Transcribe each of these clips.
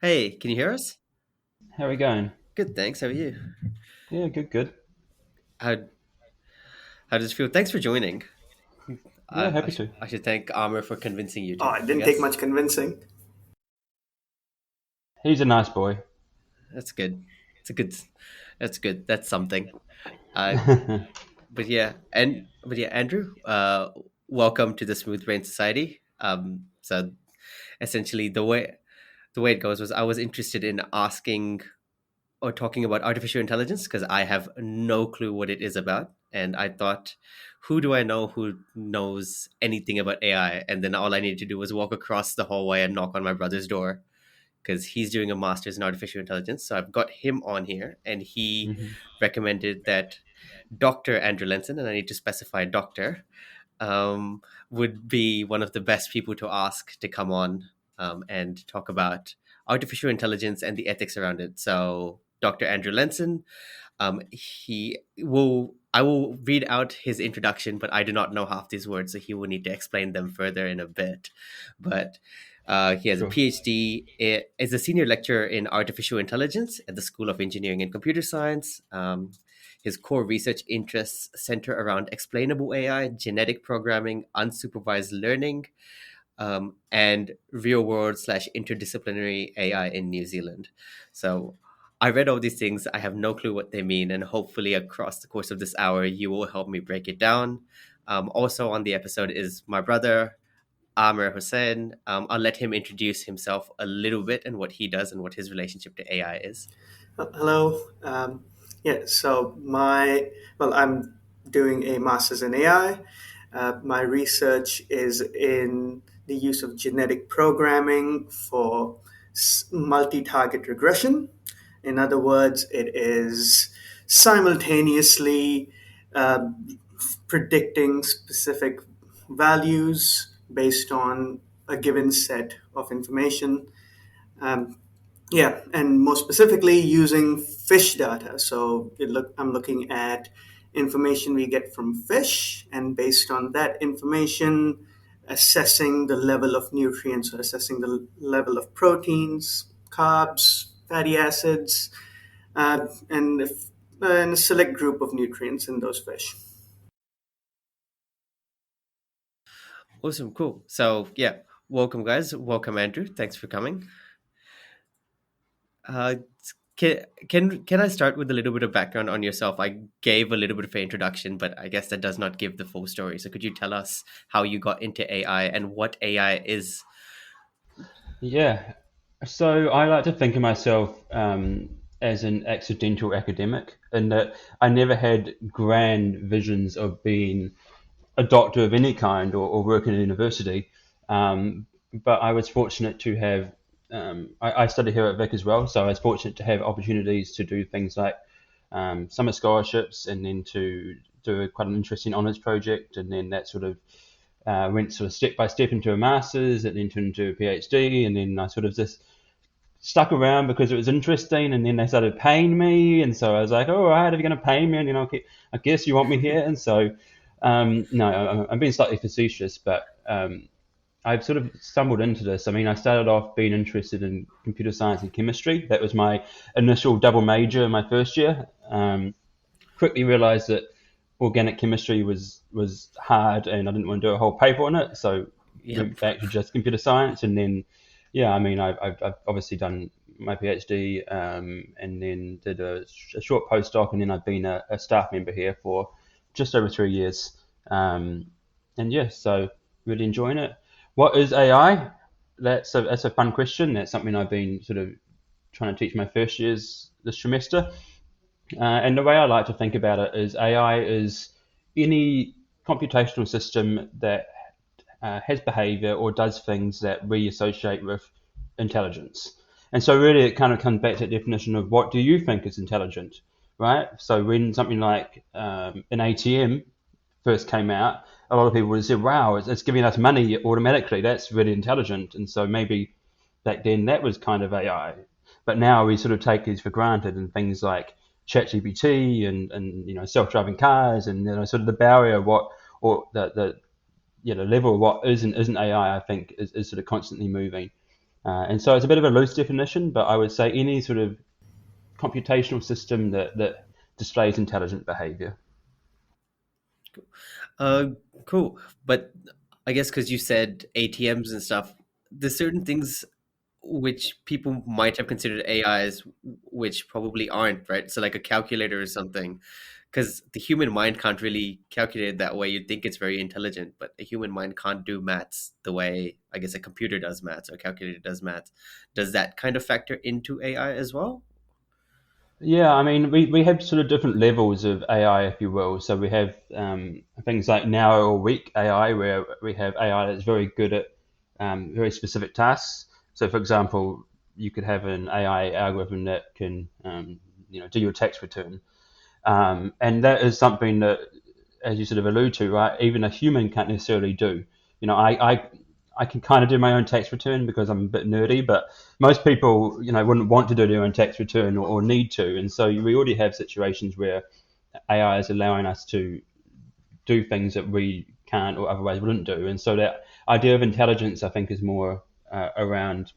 Hey, can you hear us? How are we going? Good, thanks. How are you? Yeah, good, good. How how does it feel? Thanks for joining. Yeah, I happy should to. I should thank Amer for convincing you Oh, to. it I didn't take guess much convincing. He's a nice boy. that's good. It's a good. That's good. That's something. Uh, but yeah, Andrew. Welcome to the Smooth Brain Society. So essentially, the way it goes was I was interested in asking or talking about artificial intelligence because I have no clue what it is about. And I thought, who do I know who knows anything about AI? And then all I needed to do was walk across the hallway and knock on my brother's door because he's doing a master's in artificial intelligence. So I've got him on here, and he hmm recommended that Dr. Andrew Lensen, and I need to specify doctor, um, would be one of the best people to ask to come on and talk about artificial intelligence and the ethics around it. So, Dr. Andrew Lensen, he will. I will read out his introduction, but I do not know half these words, so he will need to explain them further in a bit. But he has a Sure. PhD, is a senior lecturer in artificial intelligence at the School of Engineering and Computer Science. His core research interests center around explainable AI, genetic programming, unsupervised learning, and real world slash interdisciplinary AI in New Zealand. So I read all these things. I have no clue what they mean. And hopefully, across the course of this hour, you will help me break it down. Also, on the episode is my brother, Amer Hussain. I'll let him introduce himself a little bit and what he does and what his relationship to AI is. Hello. Yeah, so I'm doing a master's in AI. My research is in the use of genetic programming for multi target regression. In other words, it is simultaneously uh, predicting specific values based on a given set of information. Um, Yeah, and more specifically using fish data. So I'm looking at information we get from fish, and based on that information, assessing the level of nutrients, or assessing the level of proteins, carbs, fatty acids, and a select group of nutrients in those fish. Awesome, cool. So, yeah, welcome, guys. Welcome, Andrew. Thanks for coming. Uh, can I start with a little bit of background on yourself? I gave a little bit of an introduction, but I guess that does not give the full story. So could you tell us how you got into AI and what AI is? Yeah. So I like to think of myself as an accidental academic, in that I never had grand visions of being a doctor of any kind or work in a university. But I was fortunate to have, I studied here at Vic as well, so I was fortunate to have opportunities to do things like summer scholarships and then to do quite an interesting honours project. And then that sort of went sort of step by step into a master's and then turned into a PhD. And then I sort of just stuck around because it was interesting, and then they started paying me, and so I was like, "All right, if you're going to pay me, and I guess you want me here." And so, no, I'm being slightly facetious, but I've sort of stumbled into this. I mean, I started off being interested in computer science and chemistry. That was my initial double major in my first year. Quickly realised that organic chemistry was hard, and I didn't want to do a whole paper on it, so Yep. went back to just computer science. And then, yeah, I mean, I've obviously done my PhD, and then did a short postdoc, and then I've been a staff member here for just over 3 years. And yeah, so really enjoying it. What is AI? That's a fun question. That's something I've been sort of trying to teach my first years this semester. And the way I like to think about it is AI is any computational system that has behavior or does things that we associate with intelligence. And so, really, it kind of comes back to that definition of what do you think is intelligent, right? So, when something like an ATM first came out, a lot of people would have said, wow, it's giving us money automatically. That's really intelligent. And so, maybe back then that was kind of AI. But now we sort of take these for granted, and things like ChatGPT and self-driving cars, and sort of the barrier of what, or the level of what is and isn't AI, I think is sort of constantly moving. And so it's a bit of a loose definition, but I would say any sort of computational system that displays intelligent behavior. Uh, cool. But I guess because you said ATMs and stuff, there's certain things which people might have considered AIs, which probably aren't, right? So like a calculator or something, because the human mind can't really calculate it that way. You'd think it's very intelligent, but a human mind can't do maths the way I guess a computer does maths or a calculator does maths. Does that kind of factor into AI as well? Yeah, I mean, we have sort of different levels of AI, if you will. So we have things like narrow or weak AI, where we have AI that's very good at very specific tasks. So, for example, you could have an AI algorithm that can, do your tax return, and that is something that, as you sort of allude to, right, even a human can't necessarily do. I can kind of do my own tax return because I'm a bit nerdy, but most people, wouldn't want to do their own tax return or need to. And so we already have situations where AI is allowing us to do things that we can't or otherwise wouldn't do. And so that idea of intelligence, I think, is more around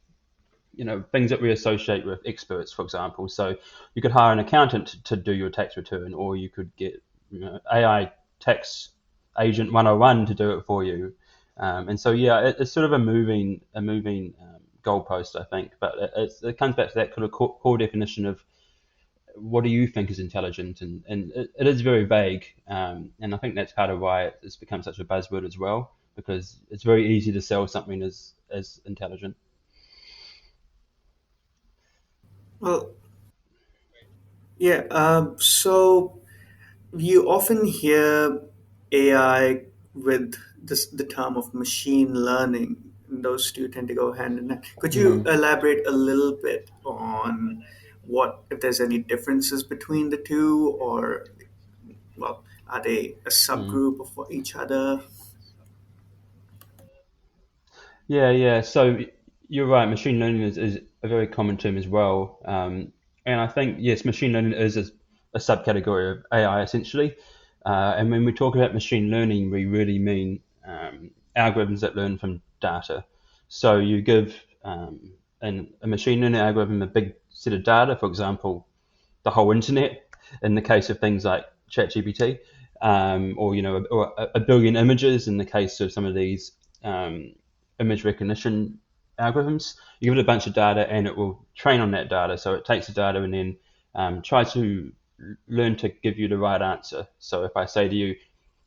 things that we associate with experts, for example. So you could hire an accountant to do your tax return, or you could get AI tax agent 101 to do it for you. And so yeah, it's sort of a moving goalpost, I think. But it comes back to that kind of core definition of what do you think is intelligent, and it is very vague. And I think that's part of why it's become such a buzzword as well, because it's very easy to sell something as intelligent. Well, yeah. So you often hear AI with the term of machine learning, and those two tend to go hand in hand. Could you Mm. elaborate a little bit on what, if there's any differences between the two, or, well, are they a Mm. subgroup of each other? Yeah, yeah. So you're right. Machine learning is a very common term as well. And I think, yes, machine learning is a subcategory of AI essentially. And when we talk about machine learning, we really mean algorithms that learn from data. So you give a machine learning algorithm a big set of data, for example, the whole internet in the case of things like ChatGPT, or or a billion images in the case of some of these image recognition algorithms. You give it a bunch of data, and it will train on that data. So it takes the data and then tries to learn to give you the right answer. So if I say to you,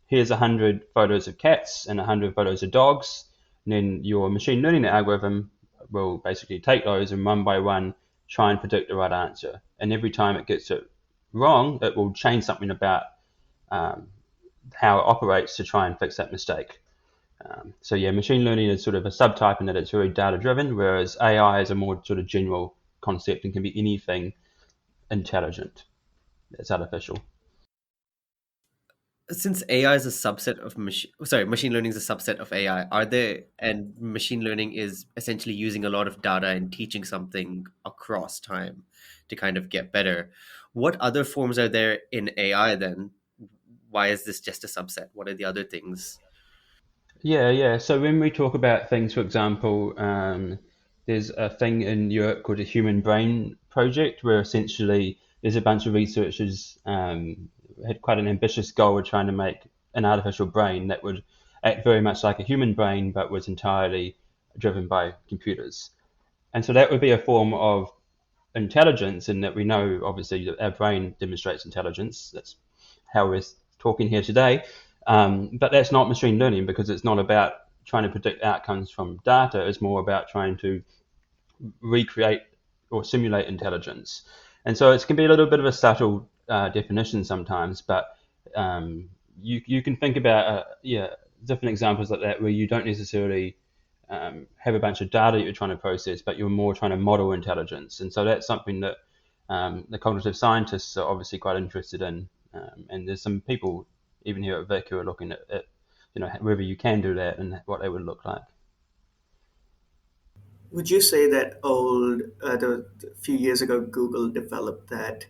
here's 100 photos of cats and 100 photos of dogs, and then your machine learning algorithm will basically take those and one by one try and predict the right answer. And every time it gets it wrong, it will change something about um, how it operates to try and fix that mistake. So yeah, machine learning is sort of a subtype in that it's very data driven, whereas AI is a more sort of general concept and can be anything intelligent that's artificial. Since AI is a subset of machine learning is a subset of AI, are there, and machine learning is essentially using a lot of data and teaching something across time to kind of get better. What other forms are there in AI then? Why is this just a subset? What are the other things? Yeah, yeah. So when we talk about things, for example, there's a thing in Europe called the Human Brain Project, where essentially there's a bunch of researchers had quite an ambitious goal of trying to make an artificial brain that would act very much like a human brain, but was entirely driven by computers. And so that would be a form of intelligence, in that we know obviously that our brain demonstrates intelligence. That's how we're talking here today. But that's not machine learning, because it's not about trying to predict outcomes from data. It's more about trying to recreate or simulate intelligence. And so it can be a little bit of a subtle definition sometimes, but you can think about different examples like that, where you don't necessarily have a bunch of data that you're trying to process, but you're more trying to model intelligence. And so that's something that the cognitive scientists are obviously quite interested in. And there's some people even here at Vic who are looking at whether you can do that and what they would look like. Would you say that a few years ago, Google developed that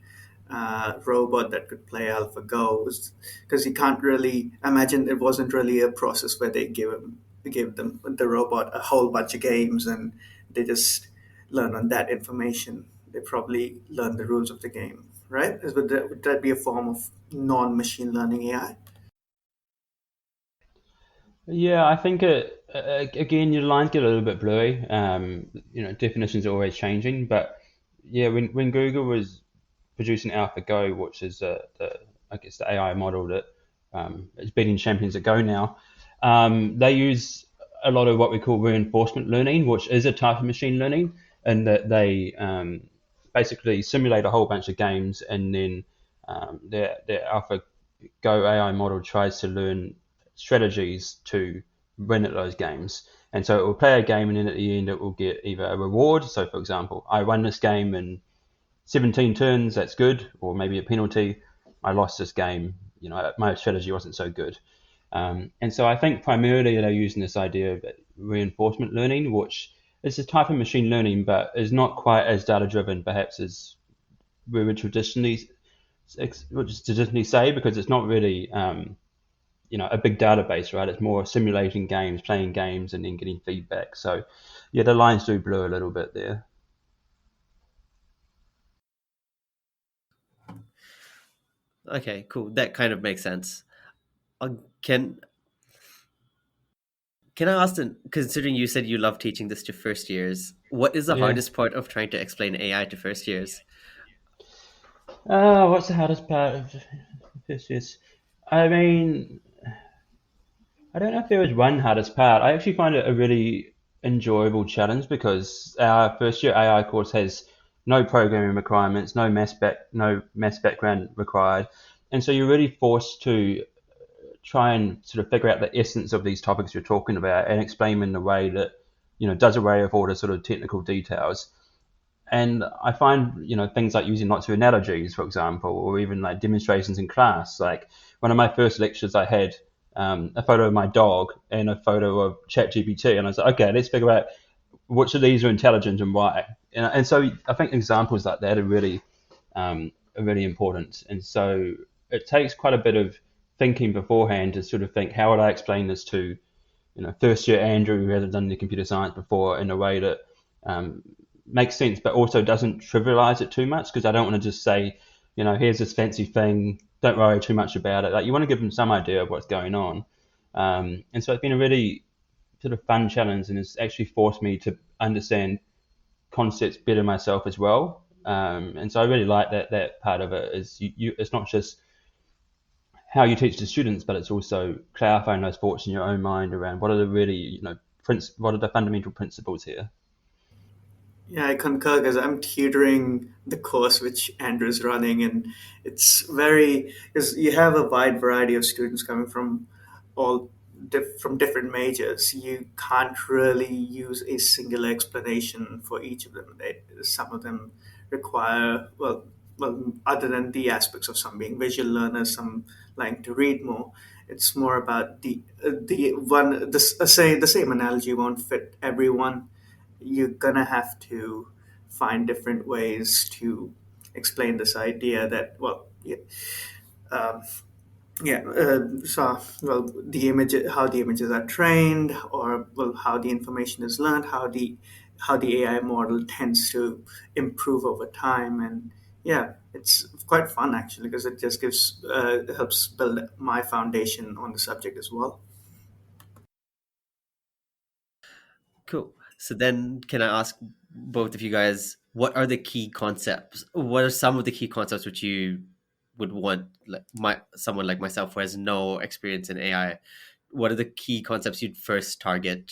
robot that could play AlphaGo? Because you can't really imagine, it wasn't really a process where they give them the robot a whole bunch of games and they just learn on that information. They probably learn the rules of the game, right? Would that be a form of non-machine learning AI? Yeah, I think again your lines get a little bit blurry. Definitions are always changing, but yeah, when Google was producing AlphaGo, which is I guess the AI model that is beating champions at Go now, they use a lot of what we call reinforcement learning, which is a type of machine learning, and that they basically simulate a whole bunch of games, and then their AlphaGo AI model tries to learn strategies to win at those games. And so it will play a game, and then at the end it will get either a reward. So, for example, I won this game in 17 turns, that's good, or maybe a penalty. I lost this game, my strategy wasn't so good. And so I think primarily they're using this idea of reinforcement learning, which is a type of machine learning, but is not quite as data driven, perhaps as we would traditionally say, because it's not really a big database, right? It's more simulating games, playing games, and then getting feedback. So yeah, the lines do blur a little bit there. Okay, cool. That kind of makes sense. Uh, can can I ask then, considering you said you love teaching this to first years, what is the Yeah. hardest part of trying to explain AI to first years? What's the hardest part of this? Is, I mean, I don't know if there was one hardest part. I actually find it a really enjoyable challenge because our first year AI course has no programming requirements, no maths background required, and so you're really forced to try and sort of figure out the essence of these topics you're talking about and explain them in a way that does away with all the sort of technical details. And I find, things like using lots of analogies, for example, or even like demonstrations in class. Like one of my first lectures, I had a photo of my dog and a photo of ChatGPT, and I was like, okay, let's figure out which of these are intelligent and why. And so I think examples like that are really important. And so it takes quite a bit of thinking beforehand to sort of think, how would I explain this to first year Andrew who hasn't done the computer science before in a way that um, makes sense, but also doesn't trivialize it too much, because I don't want to just say, here's this fancy thing, don't worry too much about it. Like you want to give them some idea of what's going on. And so it's been a really sort of fun challenge, and it's actually forced me to understand concepts better myself as well. And so I really like that part of it is it's not just how you teach the students, but it's also clarifying those thoughts in your own mind around what are the really, what are the fundamental principles here. Yeah, I concur because I'm tutoring the course which Andrew's running, and it's very because you have a wide variety of students coming from all from different majors. You can't really use a singular explanation for each of them. Some of them require other than the aspects of some being visual learners, some like to read more. It's more about the same analogy won't fit everyone. You're gonna have to find different ways to explain this idea that um, the image, how the images are trained, or how the information is learned, how the AI model tends to improve over time. And yeah, it's quite fun actually because it just gives helps build my foundation on the subject as well. Cool. So then, can I ask both of you guys, what are the key concepts? What are some of the key concepts which you would want, like someone like myself who has no experience in AI? What are the key concepts you'd first target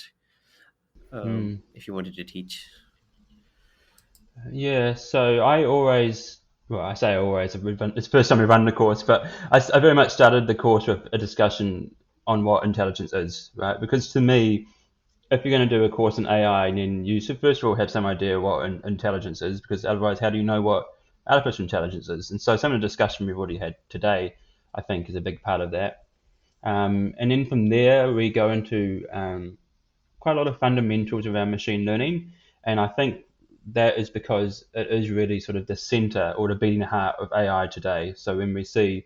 Mm. if you wanted to teach? Yeah, so I say always, it's the first time we've run the course, but I very much started the course with a discussion on what intelligence is, right? Because to me, if you're going to do a course in AI, then you should first of all have some idea what intelligence is, because otherwise, how do you know what artificial intelligence is? And so, some of the discussion we've already had today, I think, is a big part of that. And then from there, we go into quite a lot of fundamentals around machine learning, and I think that is because it is really sort of the center or the beating heart of AI today. So when we see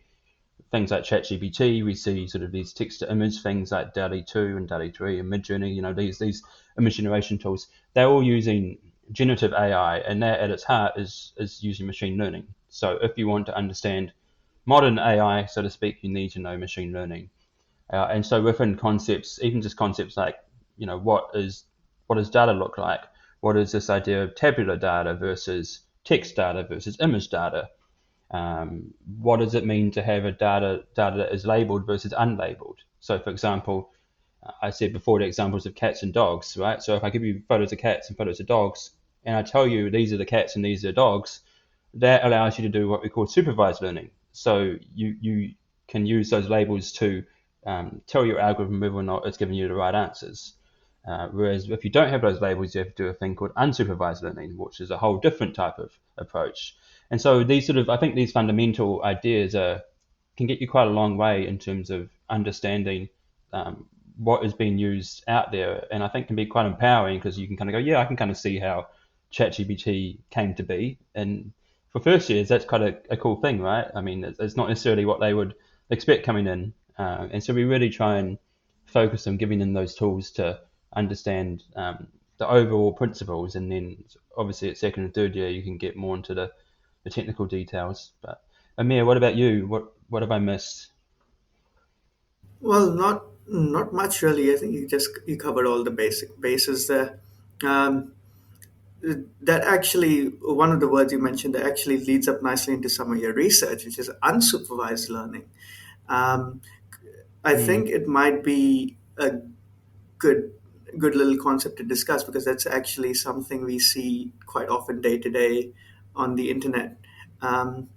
things like ChatGPT. We see sort of these text to image things like DALL-E 2 and DALL-E 3 and Midjourney. These image generation tools. They're all using generative AI, and that at its heart is using machine learning. So if you want to understand modern AI, so to speak, you need to know machine learning. And so within concepts, even just concepts like, what does data look like? What is this idea of tabular data versus text data versus image data? What does it mean to have a data that is labeled versus unlabeled? So, for example, I said before the examples of cats and dogs, right? So if I give you photos of cats and photos of dogs, and I tell you these are the cats and these are the dogs, that allows you to do what we call supervised learning. So you can use those labels to tell your algorithm whether or not it's giving you the right answers. Whereas if you don't have those labels, you have to do a thing called unsupervised learning, which is a whole different type of approach. And so I think these fundamental ideas can get you quite a long way in terms of understanding what is being used out there, and I think can be quite empowering because you can kind of go, yeah, I can kind of see how ChatGPT came to be, and for first years, that's quite a cool thing, right? I mean, it's not necessarily what they would expect coming in, and so we really try and focus on giving them those tools to understand the overall principles, and then obviously at second and third year you can get more into the technical details. But Amer, what about you? What have I missed? Well, not much really. I think you covered all the basic bases there. Um, that actually, one of the words you mentioned that actually leads up nicely into some of your research, which is unsupervised learning. Um, I Mm. think it might be a good good little concept to discuss because that's actually something we see quite often day to day on the internet. Um,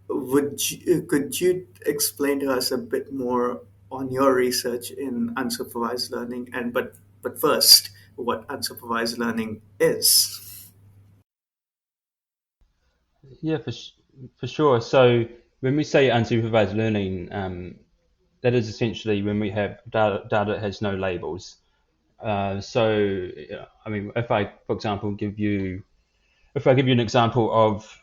could you explain to us a bit more on your research in unsupervised learning and but first what unsupervised learning is? Yeah, for sure. So when we say unsupervised learning, that is essentially when we have data that has no labels. I mean, for example, if I give you an example of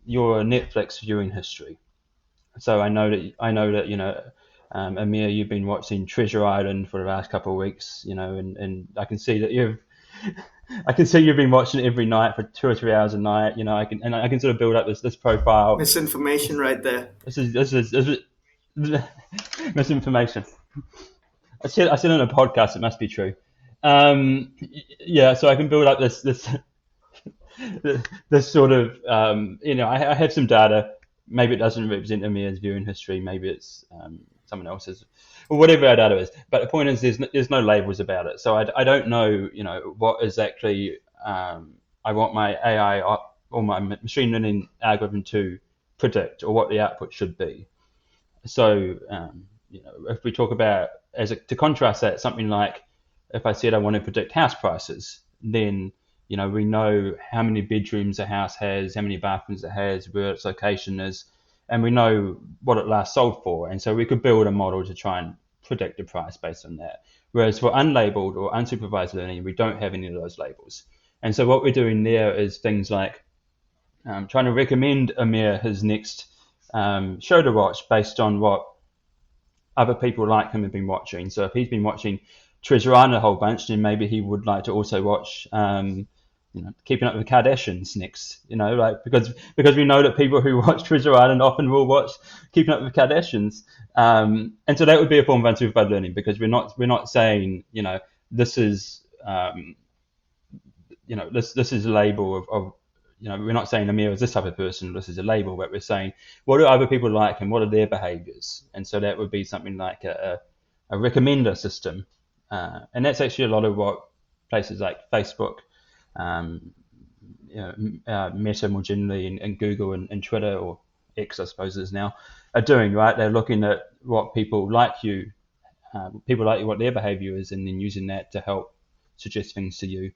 your Netflix viewing history. So I know that Amir, you've been watching Treasure Island for the last couple of weeks, and I can see you've been watching it every night for 2 or 3 hours a night. I can sort of build up this profile. Misinformation This right there. this is misinformation. I said on a podcast, it must be true. Yeah, so I can build up this sort of I have some data. Maybe it doesn't represent Amir's viewing history. Maybe it's someone else's, or whatever our data is. But the point is, there's no labels about it. So I don't know, what exactly I want my AI or my machine learning algorithm to predict, or what the output should be. So, if we talk about to contrast that, something like if I said I want to predict house prices, then we know how many bedrooms a house has, how many bathrooms it has, where its location is, and we know what it last sold for, and so we could build a model to try and predict the price based on that. Whereas for unlabeled or unsupervised learning, we don't have any of those labels, and so what we're doing there is things like trying to recommend Amir his next show to watch based on what other people like him have been watching. So if he's been watching Treasure Island a whole bunch, then maybe he would like to also watch, Keeping Up with the Kardashians next. Like because we know that people who watch Treasure Island often will watch Keeping Up with the Kardashians, and so that would be a form of unsupervised learning because we're not saying this is this is a label of we're not saying Amir is this type of person, this is a label, but we're saying what do other people like and what are their behaviors, and so that would be something like a recommender system, and that's actually a lot of what places like Facebook, um, Meta more generally, and Google and Twitter, or X I suppose it is now, are doing, right? They're looking at what people like you, what their behavior is, and then using that to help suggest things to you.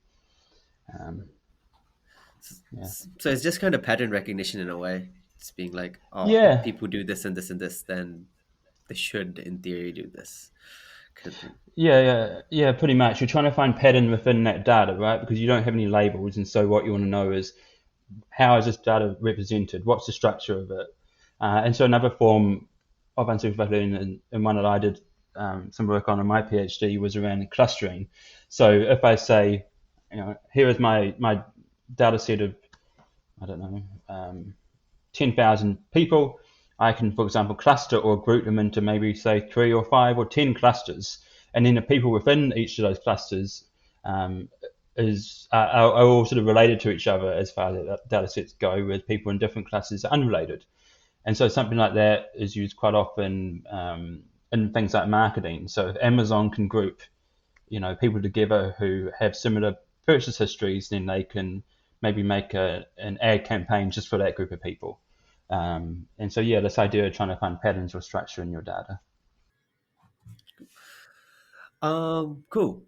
Um, yeah. So it's just kind of pattern recognition in a way. It's being like, oh, if Yeah, people do this and this and this, then they should, in theory, do this kind of thing. yeah, pretty much. You're trying to find pattern within that data, right? Because you don't have any labels, and so what you want to know is how is this data represented? What's the structure of it? And so another form of unsupervised learning, and one that I did some work on in my PhD was around clustering. So if I say, here is my data set of, I don't know, 10,000 people, I can, for example, cluster or group them into maybe say 3 or 5 or 10 clusters, and then the people within each of those clusters um, are all sort of related to each other as far as data sets go, whereas people in different clusters are unrelated. And so something like that is used quite often in things like marketing. So if Amazon can group, people together who have similar purchase histories, then they can maybe make an ad campaign just for that group of people. And so, yeah, this idea of trying to find patterns or structure in your data. Cool.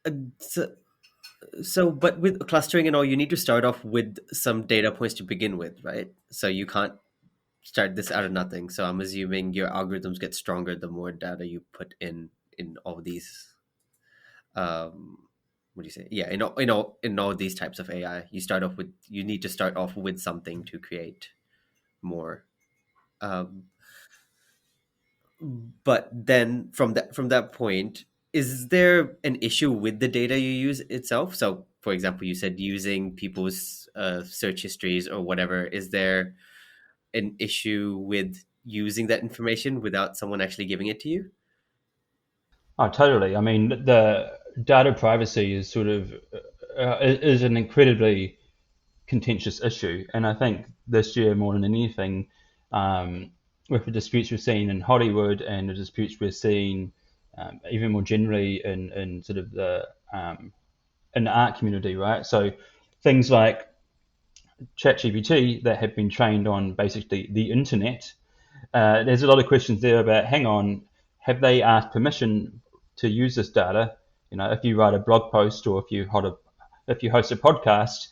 Uh, so, but with clustering and all, you need to start off with some data points to begin with, right? So you can't start this out of nothing. So I'm assuming your algorithms get stronger the more data you put in all these. What do you say? Yeah, in all these types of AI, you need to start off with something to create more. Um, but then from that point, is there an issue with the data you use itself? So for example, you said using people's search histories or whatever. Is there an issue with using that information without someone actually giving it to you? Oh, totally. I mean, the data privacy is sort of is an incredibly contentious issue, and I think this year more than anything, um, with the disputes we're seeing in Hollywood and the disputes we're seeing even more generally in sort of in the art community, right? So things like ChatGPT that have been trained on basically the internet. There's a lot of questions there about, hang on, have they asked permission to use this data? If you write a blog post or if you host a podcast,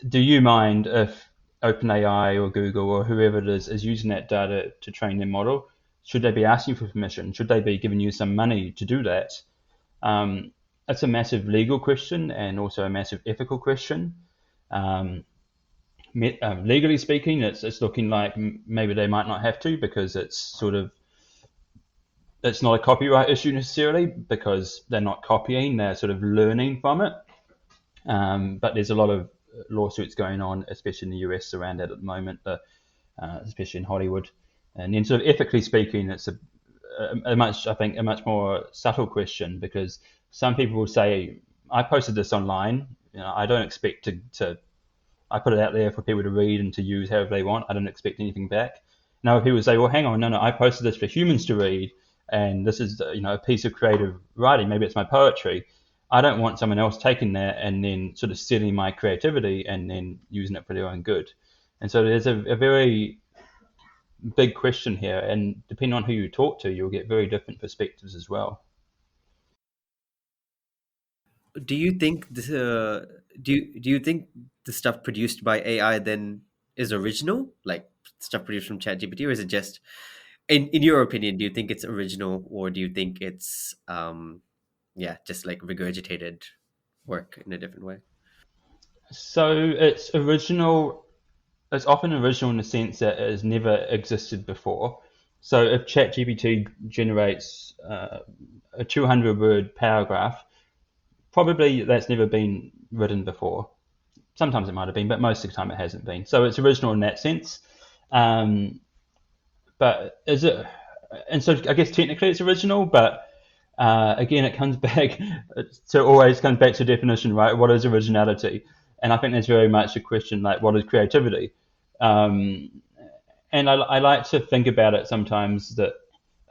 do you mind if OpenAI or Google or whoever it is using that data to train their model? Should they be asking for permission? Should they be giving you some money to do that? It's a massive legal question and also a massive ethical question. Um, Legally speaking, it's looking like maybe they might not have to, because it's not a copyright issue necessarily, because they're not copying, they're sort of learning from it. But there's a lot of lawsuits going on, especially in the US around that at the moment, especially in Hollywood. And then sort of ethically speaking, it's a much more subtle question, because some people will say, I posted this online, I don't expect to I put it out there for people to read and to use however they want. I don't expect anything back. Now, if people say, well, hang on, no, I posted this for humans to read, and this is, a piece of creative writing. Maybe it's my poetry. I don't want someone else taking that and then sort of stealing my creativity and then using it for their own good. And so there's a very big question here, and depending on who you talk to, you'll get very different perspectives as well. Do you think do you think the stuff produced by AI then is original, like stuff produced from ChatGPT, or is it just, in your opinion, do you think it's original, or do you think it's yeah, just like regurgitated work in a different way? So it's original. It's often original in the sense that it has never existed before. So if ChatGPT generates a 200-word paragraph, probably that's never been written before. Sometimes it might have been, but most of the time it hasn't been. So it's original in that sense. Um, but is it? And so I guess technically it's original, but again, it comes back always comes back to definition, right? What is originality? And I think that's very much a question like, what is creativity? Um, and I like to think about it sometimes that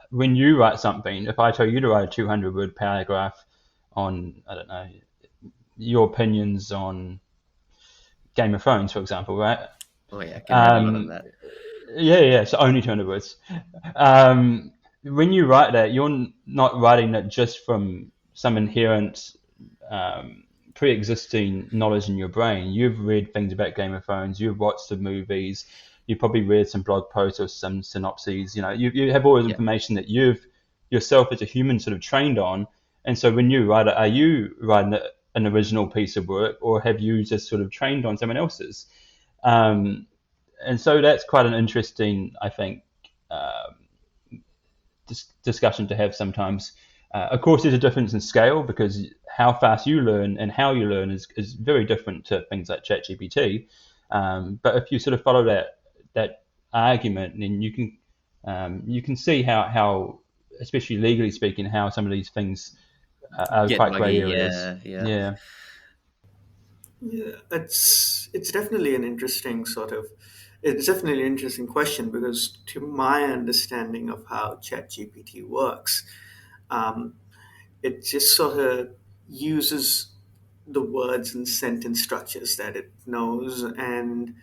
when you write something, if I tell you to write a 200-word paragraph on, I don't know, your opinions on Game of Thrones, for example, right? Oh yeah, I can write a lot on Um, that. yeah, so only 200 words. When you write that, you're not writing it just from some inherent um, pre-existing knowledge in your brain. You've read things about Game of Thrones, you've watched the movies, you've probably read some blog posts or some synopses. You have all this Yeah. information that you've yourself as a human sort of trained on. And so when you write it, are you writing an original piece of work, or have you just sort of trained on someone else's? Um, and so that's quite an interesting, I think, discussion to have sometimes. Of course, there's a difference in scale because how fast you learn and how you learn is very different to things like ChatGPT. But if you sort of follow that argument, then you can see how especially legally speaking, how some of these things are Get quite grey muggy. areas. Yeah, yeah. Yeah. Yeah, it's definitely an interesting sort of it's definitely an interesting question because to my understanding of how ChatGPT works, um, it just sort of uses the words and sentence structures that it knows, and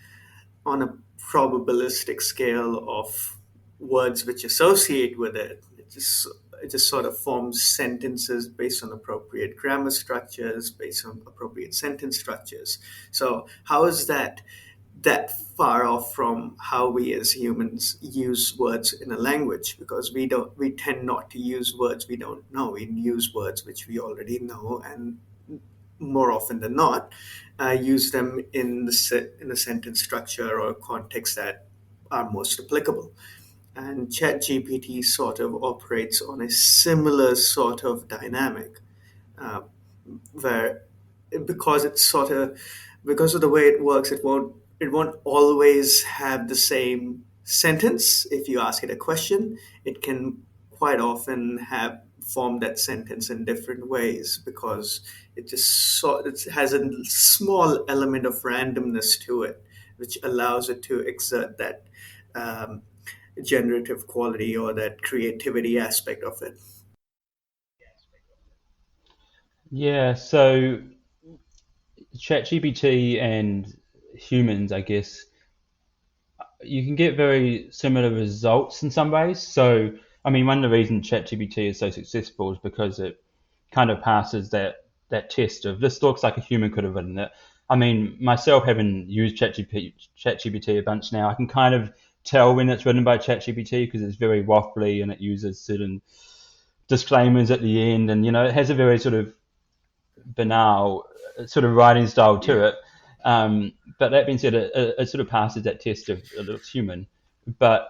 on a probabilistic scale of words which associate with it, it just sort of forms sentences based on appropriate grammar structures, based on appropriate sentence structures. So how is that far off from how we as humans use words in a language? Because we tend not to use words we don't know. We use words which we already know, and more often than not, use them in in the sentence structure or context that are most applicable. And ChatGPT sort of operates on a similar sort of dynamic, uh, where because it's sort of because of the way it works, it won't always have the same sentence. If you ask it a question, it can quite often have formed that sentence in different ways because it has a small element of randomness to it, which allows it to exert that um, generative quality or that creativity aspect of it. Yeah. So ChatGPT and humans, I guess, you can get very similar results in some ways. So, I mean, one of the reasons ChatGPT is so successful is because it kind of passes that test of this looks like a human could have written it. I mean, myself having used ChatGPT a bunch now, I can kind of tell when it's written by ChatGPT because it's very waffly and it uses certain disclaimers at the end, and it has a very sort of banal sort of writing style to Yeah. it. But that being said, it sort of passes that test of it looks human. But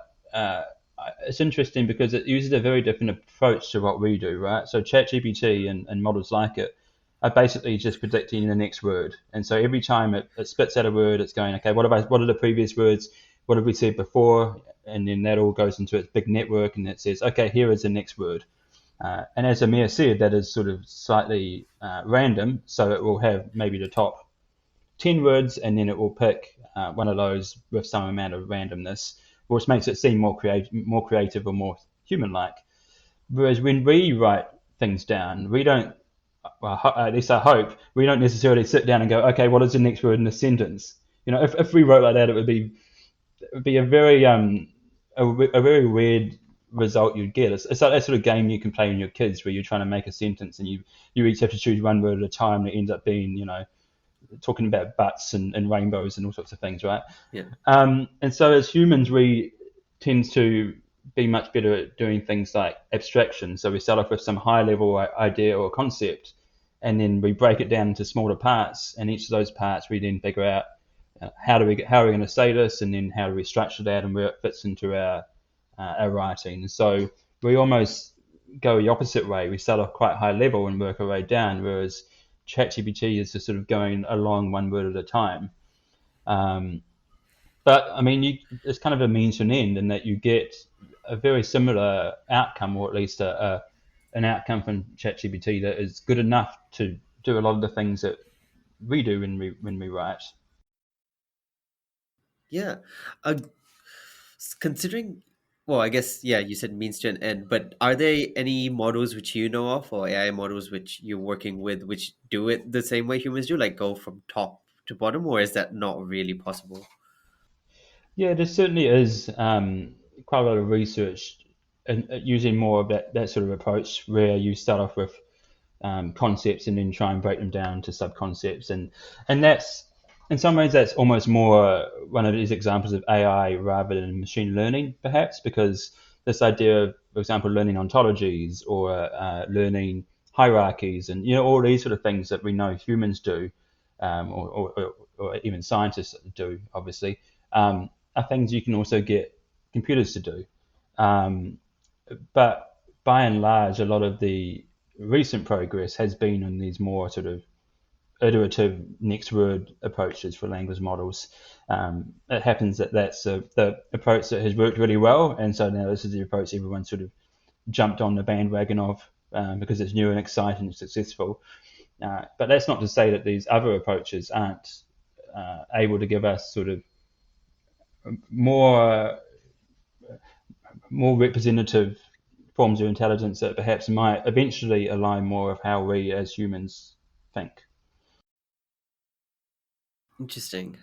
it's interesting because it uses a very different approach to what we do, right? So ChatGPT and models like it are basically just predicting the next word, and so every time it spits out a word, it's going, okay, what are the previous words? What have we said before? And then that all goes into its big network, and it says, okay, here is the next word. And as Amer said, that is sort of slightly random, so it will have maybe the top 10 words, and then it will pick one of those with some amount of randomness, which makes it seem more creative or more human-like. Whereas when we write things down, we don't, well, at least I hope, we don't necessarily sit down and go, okay, what is the next word in the sentence? If we wrote like that, it would be a very weird result you'd get. It's like that sort of game you can play with your kids where you're trying to make a sentence and you each have to choose one word at a time, and it ends up being talking about butts and rainbows and all sorts of things, right? Yeah. And so as humans, we tend to be much better at doing things like abstraction. So we start off with some high level idea or concept, and then we break it down into smaller parts. And each of those parts, we then figure out how are we going to say this, and then how do we structure that, and where it fits into our writing. So we almost go the opposite way. We start off quite high level and work our way down, whereas ChatGPT is just sort of going along one word at a time. Um, but I mean, it's kind of a means to an end in that you get a very similar outcome, or at least an outcome from ChatGPT that is good enough to do a lot of the things that we do when we write. Yeah. Uh, Considering, well, I guess, yeah, you said means to an end, but are there any models which you know of or AI models which you're working with which do it the same way humans do, like go from top to bottom, or is that not really possible? Yeah, there certainly is quite a lot of research and using more of that sort of approach where you start off with concepts and then try and break them down to sub concepts, and that's in some ways that's almost more one of these examples of AI rather than machine learning, perhaps, because this idea of, for example, learning ontologies or learning hierarchies and all these sort of things that we know humans do, or even scientists do, obviously, are things you can also get computers to do. Um, but by and large, a lot of the recent progress has been on these more sort of iterative next word approaches for language models. It happens that that's the approach that has worked really well, and so now this is the approach everyone sort of jumped on the bandwagon of because it's new and exciting and successful. But that's not to say that these other approaches aren't able to give us sort of more more representative forms of intelligence that perhaps might eventually align more of how we as humans think. Interesting.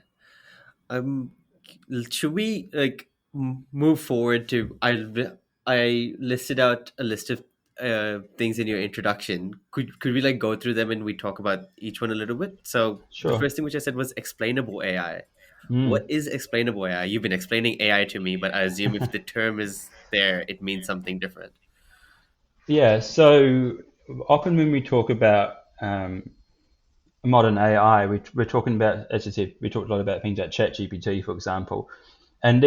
Um, should we like move forward to? I listed out a list of things in your introduction. Could we like go through them and we talk about each one a little bit? So the Sure. first thing which I said was explainable AI. What Mm. is explainable AI? You've been explaining AI to me, but I assume if the term is there, it means something different. Yeah, so often when we talk about modern AI, we're talking about, as I said, we talked a lot about things like ChatGPT, for example, and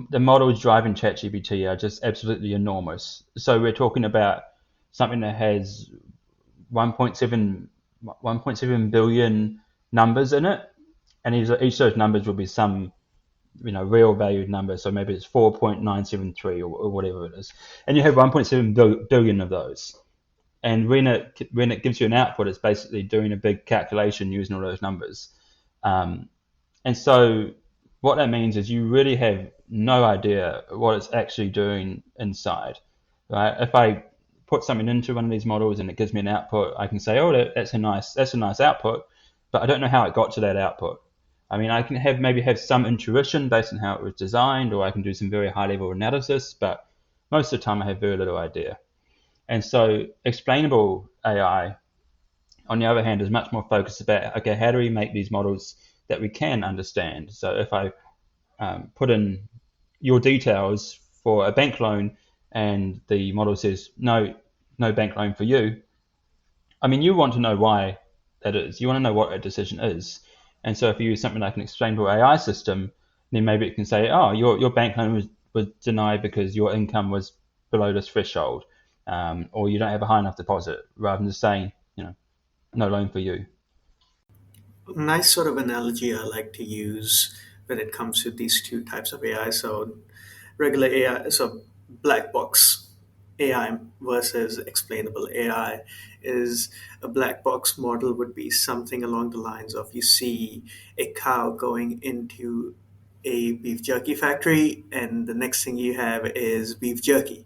the models driving ChatGPT are just absolutely enormous. So we're talking about something that has 1.7 billion numbers in it, and each of those numbers will be some real valued number. So maybe it's 4.973 or whatever it is, and you have 1.7 billion of those. And when it gives you an output, it's basically doing a big calculation using all those numbers. Um, and so what that means is you really have no idea what it's actually doing inside, right? If I put something into one of these models and it gives me an output, I can say, oh, that's a nice output, but I don't know how it got to that output. I mean, I can maybe have some intuition based on how it was designed, or I can do some very high level analysis, but most of the time I have very little idea. And so explainable AI, on the other hand, is much more focused about, okay, how do we make these models that we can understand? So if I put in your details for a bank loan and the model says, no, no bank loan for you, I mean, you want to know why that is. You want to know what a decision is. And so if you use something like an explainable AI system, then maybe it can say, oh, your bank loan was denied because your income was below this threshold, or you don't have a high enough deposit, rather than just saying, no loan for you. Nice sort of analogy I like to use when it comes to these two types of AI. So regular AI, so black box AI versus explainable AI is a black box model would be something along the lines of you see a cow going into a beef jerky factory and the next thing you have is beef jerky.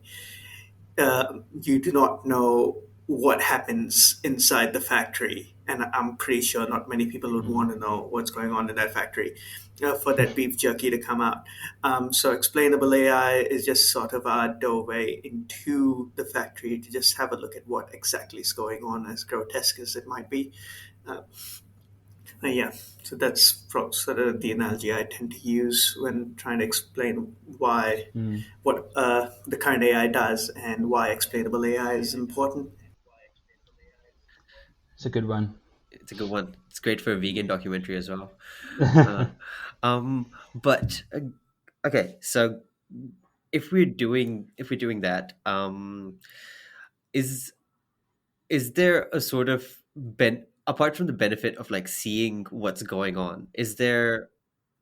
You do not know what happens inside the factory. And I'm pretty sure not many people would want to know what's going on in that factory for that beef jerky to come out. So, explainable AI is just sort of our doorway into the factory to just have a look at what exactly is going on, as grotesque as it might be. Uh, yeah, so that's sort of the analogy I tend to use when trying to explain why Mm, what the current AI does and why explainable AI is important. it's a good one. It's a good one. It's great for a vegan documentary as well. Uh, but okay, so if we're doing that, is is there a sort of apart from the benefit of like seeing what's going on,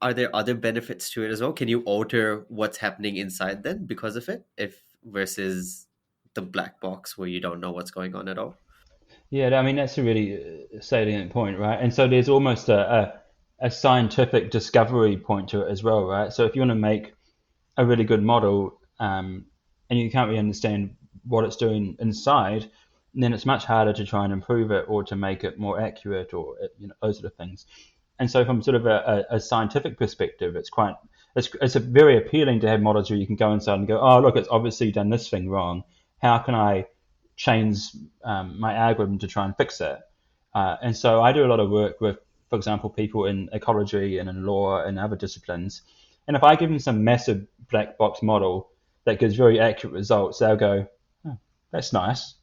are there other benefits to it as well? Can you alter what's happening inside then because of it, if versus the black box where you don't know what's going on at all? Yeah, I mean, that's a really salient point, right? And so there's almost a scientific discovery point to it as well, right? So if you want to make a really good model, and you can't really understand what it's doing inside, then it's much harder to try and improve it or to make it more accurate or those sort of things. And so from sort of a scientific perspective, it's a very appealing to have models where you can go inside and go, oh look, it's obviously done this thing wrong. How can I change my algorithm to try and fix that? And so I do a lot of work with, for example, people in ecology and in law and other disciplines. And if I give them some massive black box model that gives very accurate results, they'll go, oh, that's nice.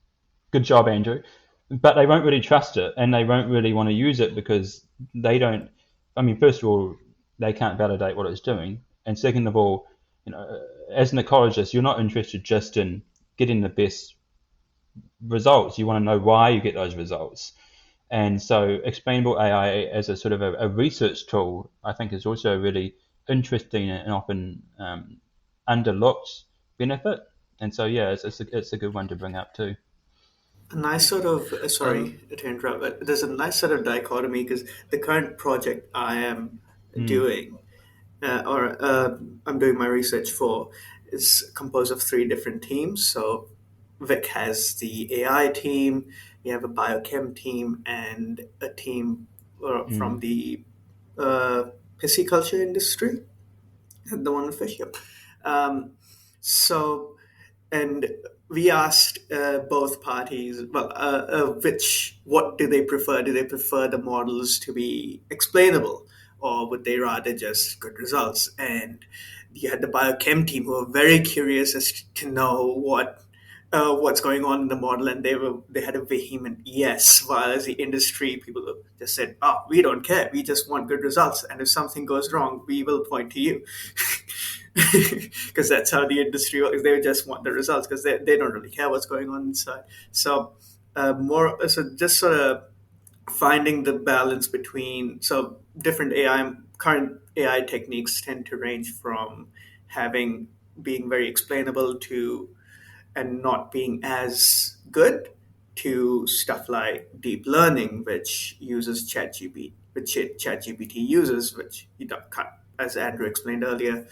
Good job, Andrew. But they won't really trust it and they won't really want to use it because they don't. I mean, first of all, they can't validate what it's doing. And second of all, as an ecologist, you're not interested just in getting the best results. You want to know why you get those results. And so, explainable AI as a sort of a research tool, I think, is also a really interesting and often underlooked benefit. And so, yeah, it's a good one to bring up too. A nice sort of Um, sorry to interrupt, but there's a nice sort of dichotomy because the current project I am Mm, doing, or I'm doing my research for, is composed of three different teams. So Vic has the AI team, we have a biochem team, and a team from mm, the uh, pisciculture industry, the one in Fish. Yep. Um, so and we asked both parties, well, which what do they prefer? Do they prefer the models to be explainable, or would they rather just good results? And you had the biochem team who were very curious as to know what's going on in the model, and they had a vehement yes. While as the industry people just said, "Oh, we don't care. We just want good results, and if something goes wrong, we will point to you." Because that's how the industry works. They just want the results because they don't really care what's going on inside. So just sort of finding the balance between different AI current AI techniques tend to range from having being very explainable to and not being as good to stuff like deep learning, which uses ChatGPT, which ChatGPT uses, which you don't cut, as Andrew explained earlier,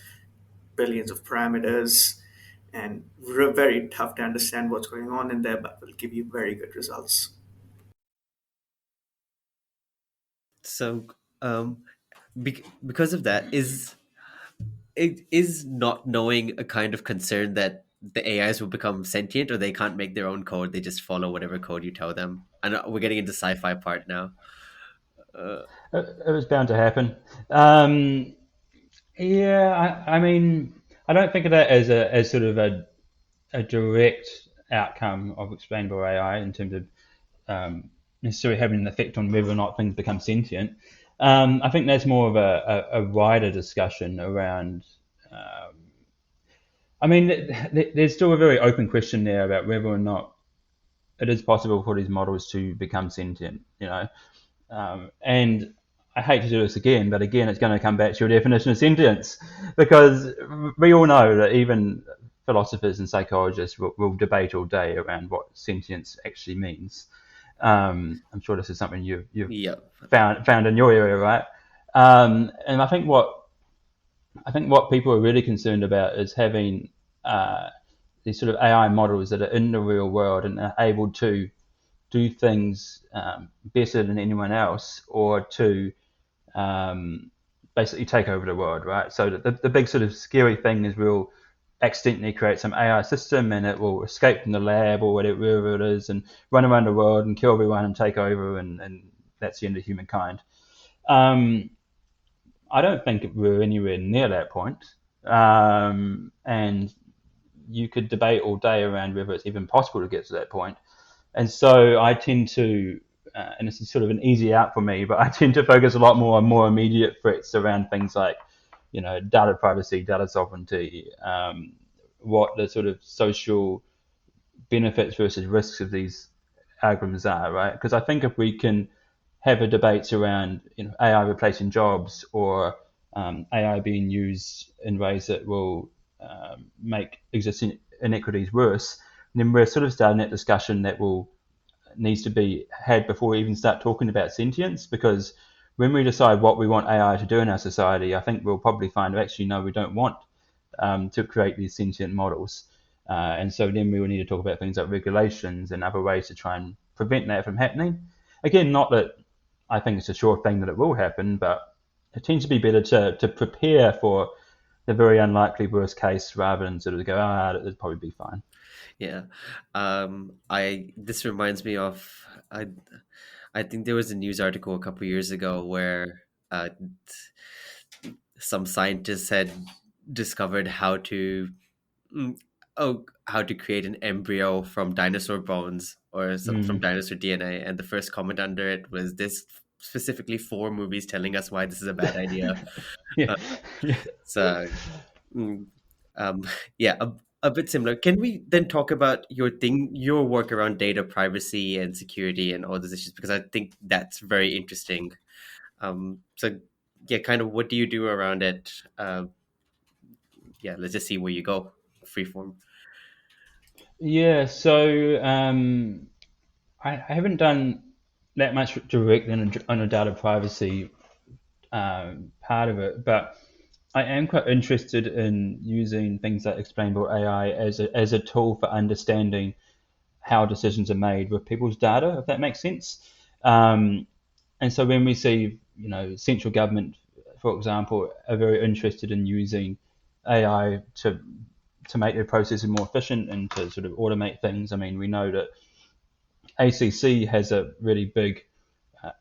billions of parameters and very tough to understand what's going on in there, but will give you very good results. so, um, because of that, is not knowing a kind of concern that the AIs will become sentient or they can't make their own code. They just follow whatever code you tell them. And we're getting into sci-fi part now. Uh, it was bound to happen. Um, yeah, I mean, I don't think of that as sort of a direct outcome of explainable AI in terms of necessarily having an effect on whether or not things become sentient. I think that's more of a wider discussion around. I mean, there's still a very open question there about whether or not it is possible for these models to become sentient. And I hate to do this again, but again, it's going to come back to your definition of sentience, because we all know that even philosophers and psychologists will debate all day around what sentience actually means. I'm sure this is something you've yeah. found in your area, right? And I think what people are really concerned about is having these sort of AI models that are in the real world and are able to do things better than anyone else, or to um, basically take over the world, right? So the big sort of scary thing is we'll accidentally create some AI system and it will escape from the lab or wherever it is and run around the world and kill everyone and take over, and that's the end of humankind. Um, I don't think we're anywhere near that point. And you could debate all day around whether it's even possible to get to that point. And so I tend to, and this is sort of an easy out for me, but I tend to focus a lot more on more immediate threats around things like, data privacy, data sovereignty, what the sort of social benefits versus risks of these algorithms are, right? Because I think if we can have a debate around AI replacing jobs, or AI being used in ways that will make existing inequities worse, then we're sort of starting that discussion that will needs to be had before we even start talking about sentience. Because when we decide what we want AI to do in our society, I think we'll probably find actually no, we don't want to create these sentient models. And so then we will need to talk about things like regulations and other ways to try and prevent that from happening. Again, not that I think it's a sure thing that it will happen, but it tends to be better to prepare for the very unlikely worst case rather than sort of go, it'll probably be fine. Yeah. I This reminds me of I think there was a news article a couple years ago where some scientists had discovered mm, how to create an embryo from dinosaur bones or from Mm. dinosaur DNA, and the first comment under it was this specifically four movies telling us why this is a bad idea. Yeah, Uh, yeah. so mm, um, yeah. a bit similar. Can we then talk about your work around data privacy and security and all those issues? Because I think that's very interesting. So yeah, kind of what do you do around it? Yeah, let's just see where you go. Freeform. Yeah, so I haven't done that much direct on a data privacy part of it, but I am quite interested in using things like explainable AI as a tool for understanding how decisions are made with people's data, if that makes sense. Um, and so when we see, central government, for example, are very interested in using AI to make their processes more efficient and to sort of automate things. I mean, we know that ACC has a really big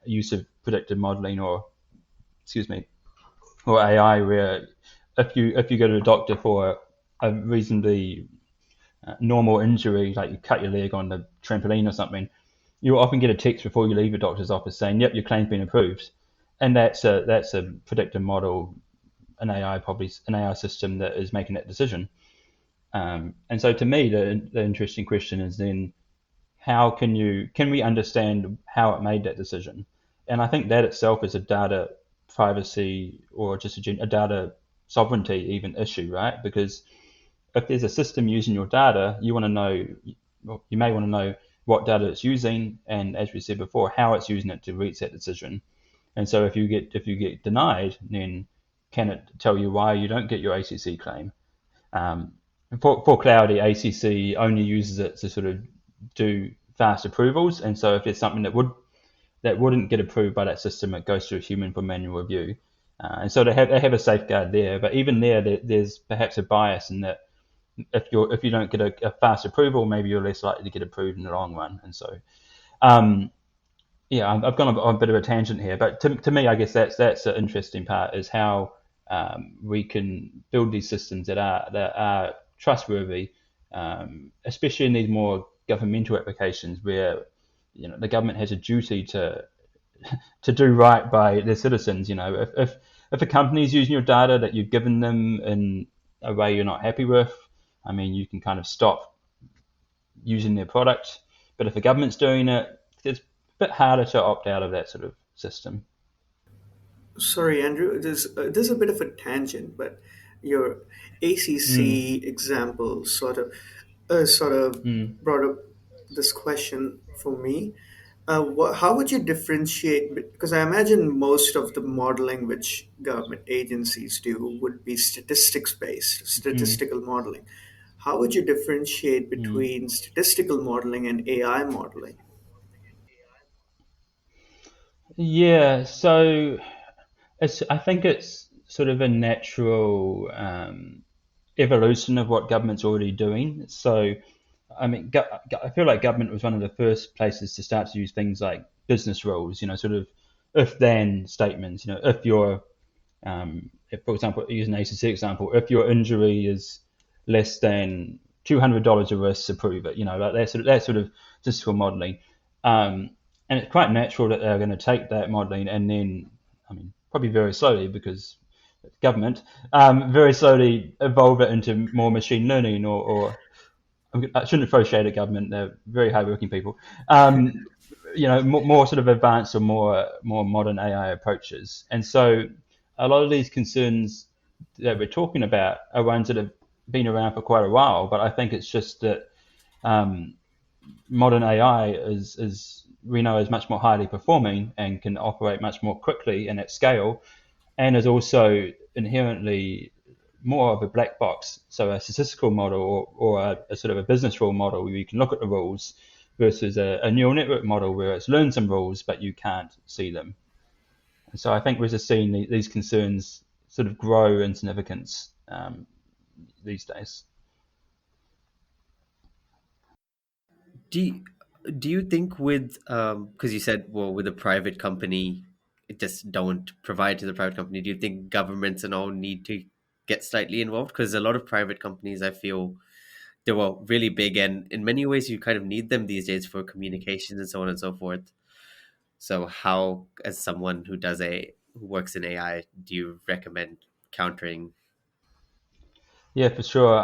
use of predictive modeling, or excuse me, or AI, where if you go to a doctor for a reasonably normal injury, like you cut your leg on the trampoline or something, you'll often get a text before you leave a doctor's office saying, "Yep, your claim's been approved," and that's a predictive model, an AI system that is making that decision. And so, to me, the interesting question is then, how can we understand how it made that decision? And I think that itself is a data privacy, or just a data sovereignty even issue, right? Because if there's a system using your data, you want to know, well, you may want to know what data it's using, and as we said before, how it's using it to reach that decision. And so if you get denied, then can it tell you why you don't get your ACC claim? Um, for Cloudy, ACC only uses it to sort of do fast approvals, and so if there's something that wouldn't get approved by that system, it goes to a human for manual review. And so they have a safeguard there, but even there's perhaps a bias in that if you don't get a fast approval, maybe you're less likely to get approved in the long run. And so, um, yeah, I've gone on a bit of a tangent here, but to me, I guess that's the interesting part, is how we can build these systems that are trustworthy, especially in these more governmental applications where the government has a duty to do right by their citizens. If a company is using your data that you've given them in a way you're not happy with, I mean, you can kind of stop using their product. But if the government's doing it, it's a bit harder to opt out of that sort of system. Sorry, Andrew, there's a bit of a tangent, but your Mm, ACC example sort of mm, brought up this question for me. How would you differentiate? Because I imagine most of the modeling which government agencies do would be statistics based, mm, statistical modeling. How would you differentiate mm. between statistical modeling and AI modeling? Yeah, so I think it's sort of a natural evolution of what government's already doing. So, I mean, I feel like government was one of the first places to start to use things like business rules, sort of if-then statements. If you're if, for example, use an ACC example, if your injury is less than $200 a risk, approve it. Like that sort of statistical modelling, and it's quite natural that they're going to take that modelling and then, I mean, probably very slowly because it's government, very slowly evolve it into more machine learning, or I shouldn't throw shade at government. They're very hardworking people. More sort of advanced or more modern AI approaches. And so a lot of these concerns that we're talking about are ones that have been around for quite a while. But I think it's just that um, modern AI is we know is much more highly performing and can operate much more quickly and at scale, and is also inherently more of a black box. So a statistical model, or a sort of a business rule model where you can look at the rules, versus a neural network model where it's learned some rules but you can't see them. And so I think we're just seeing these concerns sort of grow in significance these days. Do you, do you think with because you said, well, with a private company, it just don't provide to the private company. Do you think governments and all need to get slightly involved? Because a lot of private companies, I feel, they were really big, and in many ways, you kind of need them these days for communications and so on and so forth. So, how, as someone who works in AI, do you recommend countering? Yeah, for sure.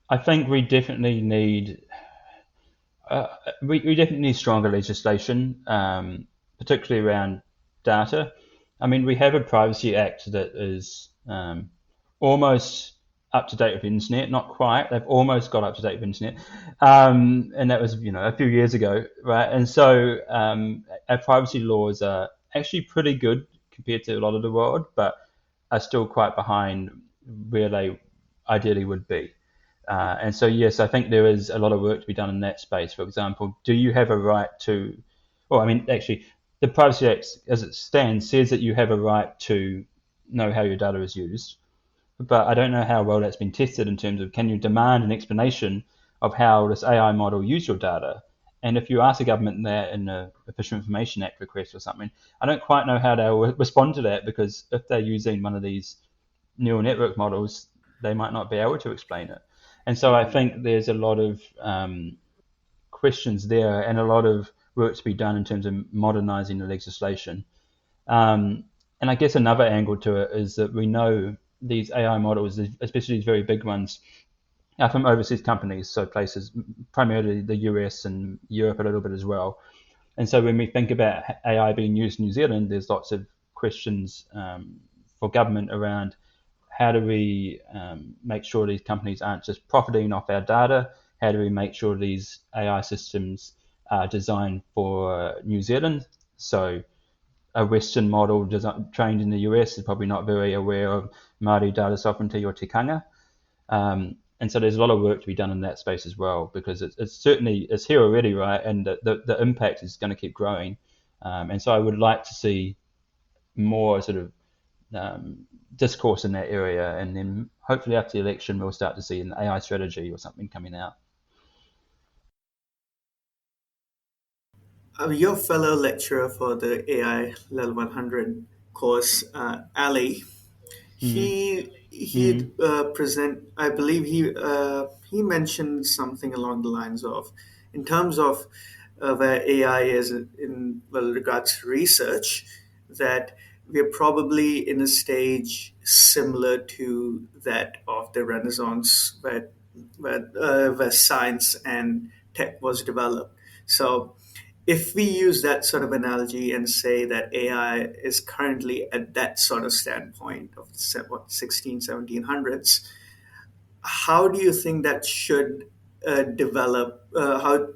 I think uh, we definitely need stronger legislation, particularly around data. I mean, we have a privacy act that is almost up to date with internet, not quite. They've almost got up to date with internet, and that was a few years ago, right? And so our privacy laws are actually pretty good compared to a lot of the world, but are still quite behind where they ideally would be. And so, yes, I think there is a lot of work to be done in that space. For example, do you have a right to, well, I mean, actually, the Privacy Act, as it stands, says that you have a right to know how your data is used. But I don't know how well that's been tested in terms of, can you demand an explanation of how this AI model used your data? And if you ask the government that in a Official Information Act request or something, I don't quite know how they'll respond to that, because if they're using one of these neural network models, they might not be able to explain it. And so I Mhm. think there's a lot of questions there and a lot of work to be done in terms of modernizing the legislation. And I guess another angle to it is that we know these AI models, especially these very big ones, are from overseas companies, so places primarily the US and Europe a little bit as well. And so when we think about AI being used in New Zealand, there's lots of questions for government around how do we make sure these companies aren't just profiting off our data? How do we make sure these AI systems are designed for New Zealand? So a Western model trained in the US is probably not very aware of Māori data sovereignty or tikanga. And so there's a lot of work to be done in that space as well, because it's certainly it's here already, right? And the impact is going to keep growing. And so I would like to see more sort of discourse in that area, and then hopefully after the election we'll start to see an AI strategy or something coming out. Your fellow lecturer for the AI Level 100 course, Ali, Mm, he mm, present. I believe he mentioned something along the lines of, in terms of where AI is in well regards to research, that we're probably in a stage similar to that of the Renaissance, where science and tech was developed. So if we use that sort of analogy and say that AI is currently at that sort of standpoint of what 16, 1700s, how do you think that should develop? How do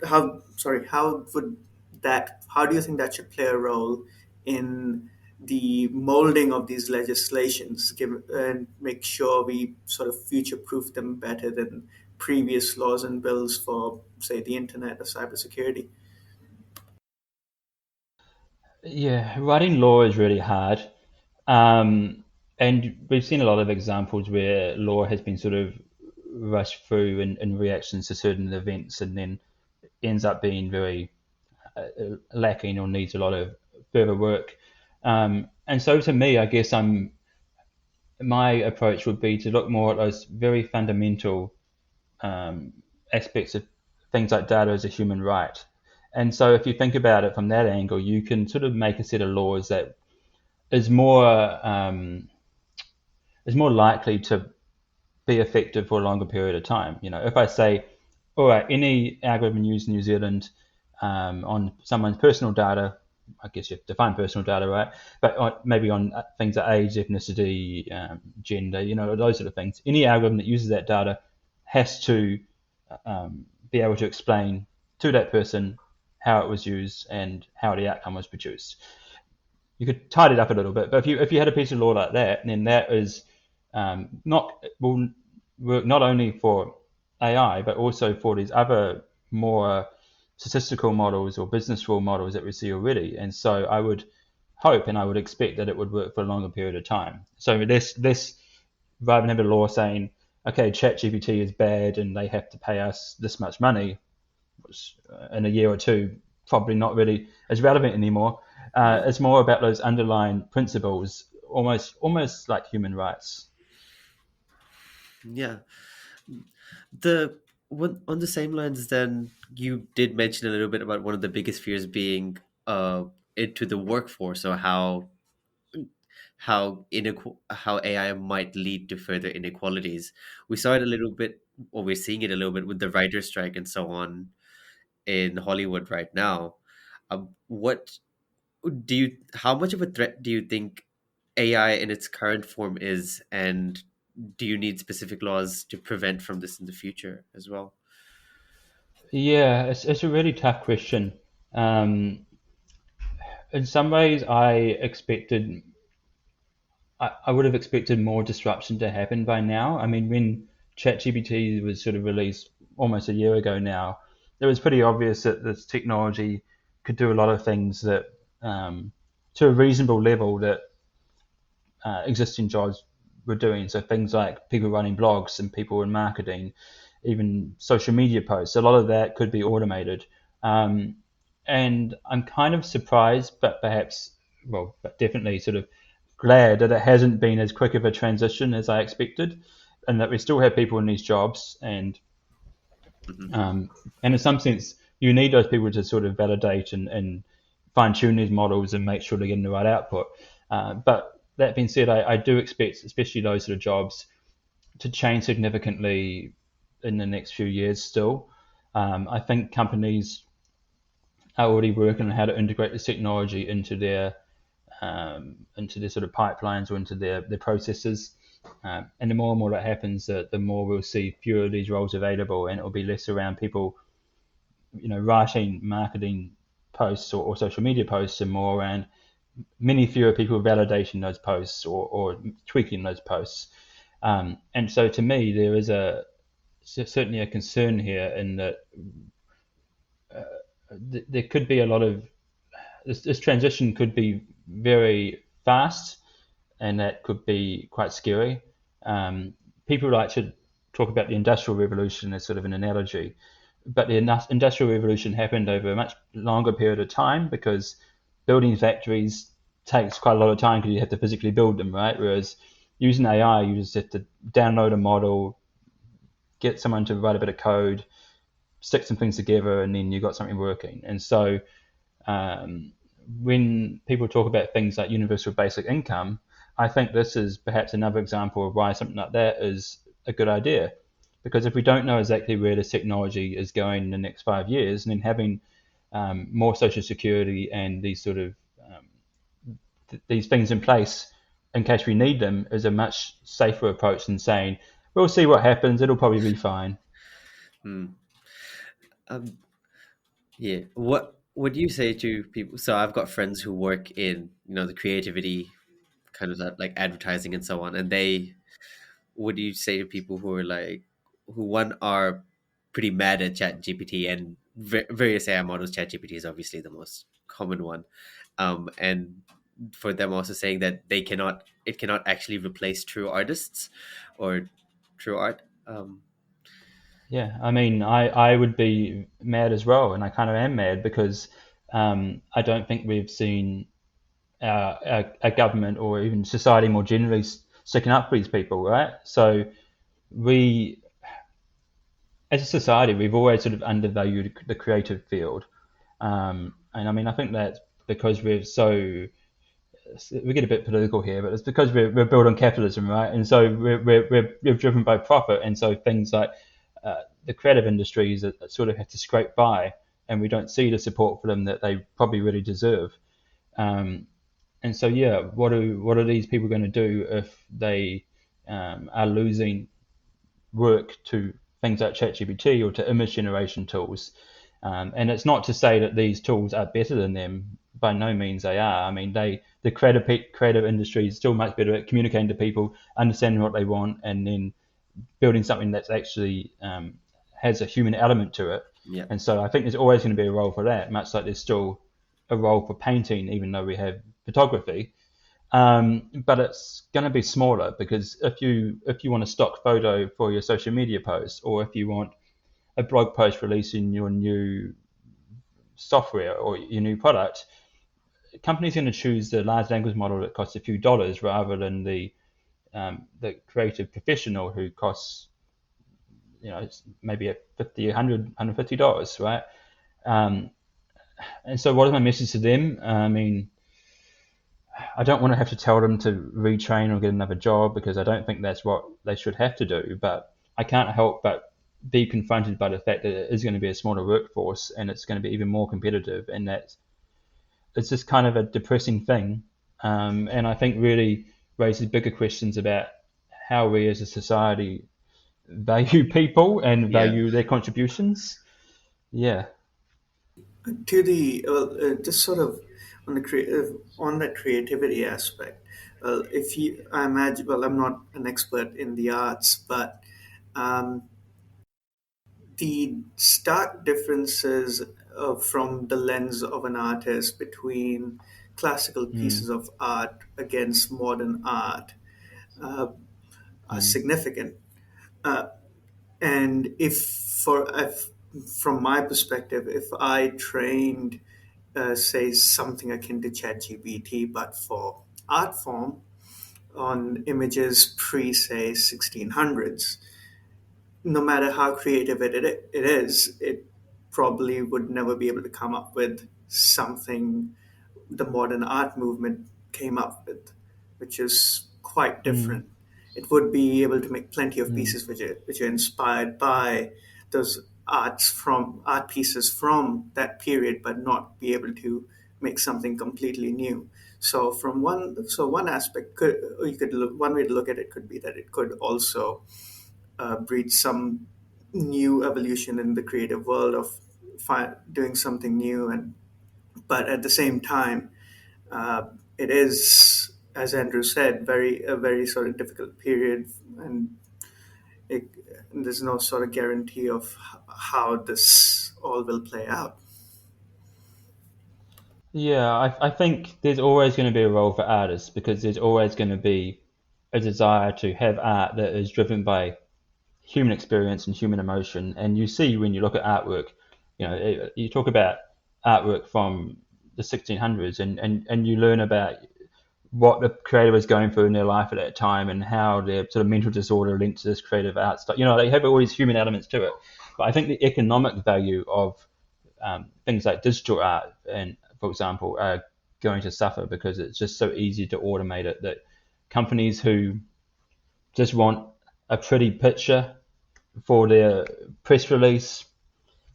you think that should play a role in the molding of these legislations, and make sure we sort of future proof them better than previous laws and bills for, say, the internet or cybersecurity? yeah, writing law is really hard. And we've seen a lot of examples where law has been sort of rushed through in reactions to certain events, and then ends up being very lacking or needs a lot of further work. And so to me, I guess my approach would be to look more at those very fundamental um, aspects of things like data as a human right. And so if you think about it from that angle, you can sort of make a set of laws that is more is more likely to be effective for a longer period of time. If I say, all right, any algorithm used in New Zealand on someone's personal data, I guess you have to define personal data, right? But maybe on things like age, ethnicity, gender, those sort of things. Any algorithm that uses that data has to be able to explain to that person how it was used and how the outcome was produced. You could tidy it up a little bit, but if you had a piece of law like that, then that is not will work not only for AI but also for these other more statistical models or business rule models that we see already. And so I would hope and I would expect that it would work for a longer period of time. So this rather than have a law saying, okay, ChatGPT is bad and they have to pay us this much money, which in a year or two probably not really as relevant anymore. It's more about those underlying principles, almost like human rights. Yeah. The on the same lines, then you did mention a little bit about one of the biggest fears being into the workforce, or how AI might lead to further inequalities. We saw it a little bit or we're seeing it a little bit with the writer's strike and so on in Hollywood right now. What do you? How much of a threat do you think AI in its current form is, and do you need specific laws to prevent from this in the future as well? Yeah, it's a really tough question. Um, in some ways, I would have expected more disruption to happen by now. I mean, when ChatGPT was sort of released almost a year ago now, it was pretty obvious that this technology could do a lot of things that, to a reasonable level, that existing jobs were doing. So things like people running blogs and people in marketing, even social media posts. A lot of that could be automated. Um, and I'm kind of surprised, but perhaps, well, but definitely sort of glad that it hasn't been as quick of a transition as I expected, and that we still have people in these jobs, Hmm. um, and in some sense, you need those people to sort of validate and fine tune these models and make sure they're getting the right output. But that being said, I do expect, especially those sort of jobs, to change significantly in the next few years still. I think companies are already working on how to integrate this technology into their sort of pipelines or into their processes. And the more and more that happens, the more we'll see fewer of these roles available, and it will be less around people, writing marketing posts or social media posts, and more around many fewer people validating those posts or tweaking those posts. And so, to me, there is certainly a concern here in that there could be a lot of this transition could be very fast, and that could be quite scary. People like to talk about the Industrial Revolution as sort of an analogy, but the Industrial Revolution happened over a much longer period of time because building factories takes quite a lot of time because you have to physically build them, right? Whereas using AI, you just have to download a model, get someone to write a bit of code, stick some things together, and then you got something working. And so um, when people talk about things like universal basic income, I think this is perhaps another example of why something like that is a good idea. Because if we don't know exactly where this technology is going in the next 5 years, and then having more social security and these sort of these things in place in case we need them is a much safer approach than saying we'll see what happens. It'll probably be fine. Hmm. Um, yeah. What would you say to people? So I've got friends who work in, the creativity kind of that, like advertising and so on, and they, what do you say to people who are like, who one are pretty mad at Chat GPT and various AI models? Chat GPT is obviously the most common one, and for them also saying that it cannot actually replace true artists or true art. Yeah, I mean, I would be mad as well, and I kind of am mad because I don't think we've seen our government or even society more generally sticking up for these people, right? So we, as a society, we've always sort of undervalued the creative field, and I mean, I think that's because we get a bit political here, but it's because we're built on capitalism, right? And so we're driven by profit, and so things like the creative industries that sort of have to scrape by, and we don't see the support for them that they probably really deserve. Um, and so, yeah, what are these people going to do if they are losing work to things like ChatGPT or to image generation tools? And it's not to say that these tools are better than them. By no means they are. I mean, the creative industry is still much better at communicating to people, understanding what they want, and then building something that's actually has a human element to it. Yeah. And so I think there's always going to be a role for that, much like there's still a role for painting, even though we have photography. But it's going to be smaller because if you want a stock photo for your social media post, or if you want a blog post releasing your new software or your new product, companies are going to choose the large language model that costs a few dollars rather than the creative professional who costs maybe a 50, 100, $150, right? Um, and so, what is my message to them? I mean, I don't want to have to tell them to retrain or get another job because I don't think that's what they should have to do. But I can't help but be confronted by the fact that it is going to be a smaller workforce and it's going to be even more competitive, and that it's just kind of a depressing thing. And I think really raises bigger questions about how we as a society value people and Yeah. value their contributions. Yeah. To the just sort of on the on that creativity aspect. If you, I imagine, well, I'm not an expert in the arts, but um, the stark differences from the lens of an artist between classical Mm, pieces of art against modern art uh, are mm, significant. Uh, and if from my perspective, if I trained, say, something akin to ChatGPT, but for art form on images pre, say, 1600s, no matter how creative it is, it probably would never be able to come up with something the modern art movement came up with, which is quite mm, different. It would be able to make plenty of mm, pieces which are inspired by those art pieces from that period, but not be able to make something completely new. So one aspect could, or you could look, one way to look at it could be that it could also breed some new evolution in the creative world of doing something new, and but at the same time uh, it is, as Andrew said, a very sort of difficult period, and it, there's no sort of guarantee of how this all will play out. yeah, I think there's always going to be a role for artists because there's always going to be a desire to have art that is driven by human experience and human emotion. And you see when you look at artwork, you talk about artwork from the 1600s, and you learn about what the creator was going through in their life at that time and how their sort of mental disorder linked to this creative art stuff. They have all these human elements to it. But I think the economic value of things like digital art, and for example, are going to suffer because it's just so easy to automate it that companies who just want a pretty picture for their press release,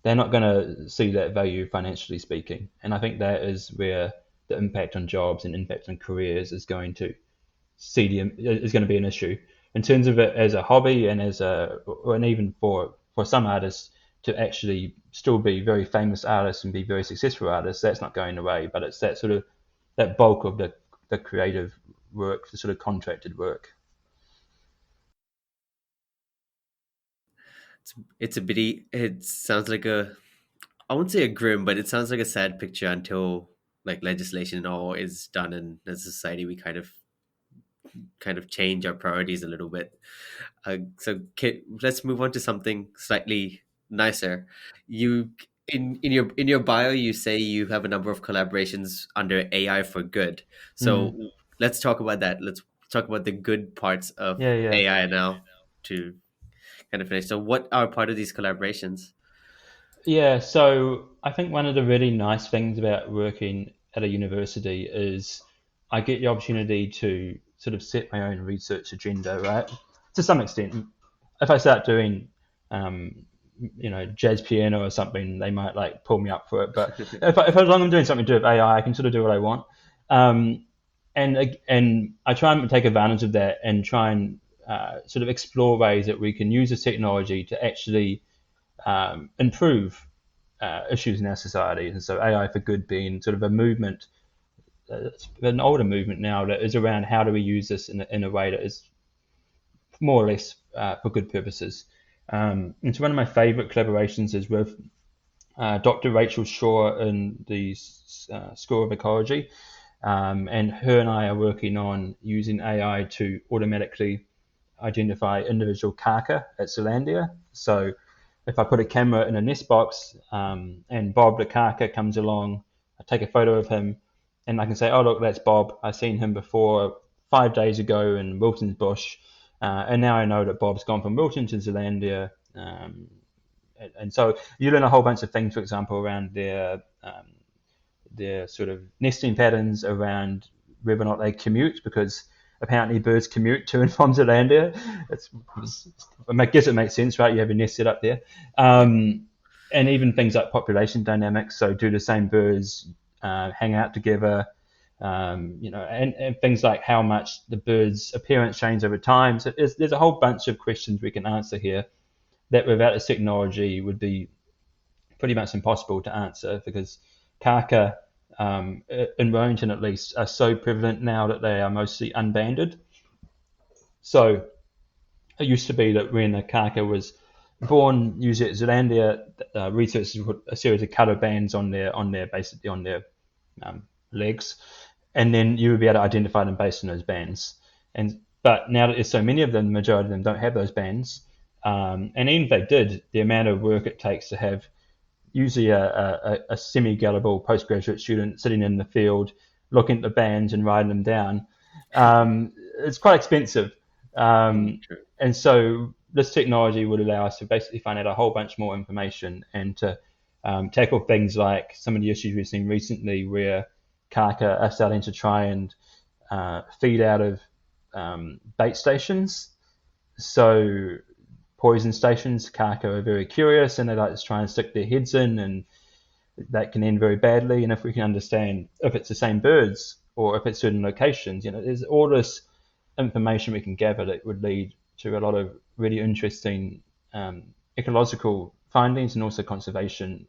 they're not going to see that value financially speaking. And I think that is where the impact on jobs and impact on careers is going to is going to be an issue in terms of it as a hobby and and even for some artists to actually still be very famous artists and be very successful artists. That's not going away, but it's that sort of that bulk of the creative work, the sort of contracted work. It's a bitty. It sounds like a. I won't say a grim, but it sounds like a sad picture until like legislation and all is done, and as a society we kind of change our priorities a little bit. Let's move on to something slightly nicer. You in your bio, you say you have a number of collaborations under AI for good. Mm. So let's talk about that. Let's talk about the good parts of Yeah, yeah. AI now to kind of finish. So, what are part of these collaborations? Yeah, so I think one of the really nice things about working at a university is I get the opportunity to sort of set my own research agenda, right? To some extent. If I start doing, jazz piano or something, they might like pull me up for it. But if as long as I'm doing something to do with AI, I can sort of do what I want. Um, and I try and take advantage of that and try and sort of explore ways that we can use this technology to actually improve issues in our society. And so AI for Good being sort of a movement, an older movement now that is around how do we use this in a way that is more or less for good purposes. And so one of my favourite collaborations is with Dr. Rachel Shaw in the School of Ecology. And her and I are working on using AI to automatically identify individual kaka at Zealandia. So if I put a camera in a nest box and Bob the kaka comes along, I take a photo of him and I can say, oh, look, that's Bob. I've seen him before 5 days ago in Wilton's Bush. And now I know that Bob's gone from Wilton to Zealandia. And so you learn a whole bunch of things, for example, around their sort of nesting patterns, around whether or not they commute, because apparently birds commute to and from Zealandia. I guess it makes sense, right? You have a nest set up there. Yeah. And even things like population dynamics. So do the same birds hang out together? And things like how much the bird's appearance changes over time. So there's a whole bunch of questions we can answer here that without this technology would be pretty much impossible to answer because kaka, in Wellington at least, are so prevalent now that they are mostly unbanded. So it used to be that when a kaka was born, usually at Zealandia, researchers put a series of colour bands on their legs, and then you would be able to identify them based on those bands. But now that there's so many of them, the majority of them don't have those bands. And even if they did, the amount of work it takes to have usually a semi-gullible postgraduate student sitting in the field looking at the bands and writing them down, it's quite expensive. True. And so this technology would allow us to basically find out a whole bunch more information and to tackle things like some of the issues we've seen recently where kaka are starting to try and feed out of bait stations. So poison stations, kaka are very curious and they like to try and stick their heads in, and that can end very badly. And if we can understand if it's the same birds or if it's certain locations, there's all this information we can gather that would lead to a lot of really interesting ecological findings and also conservation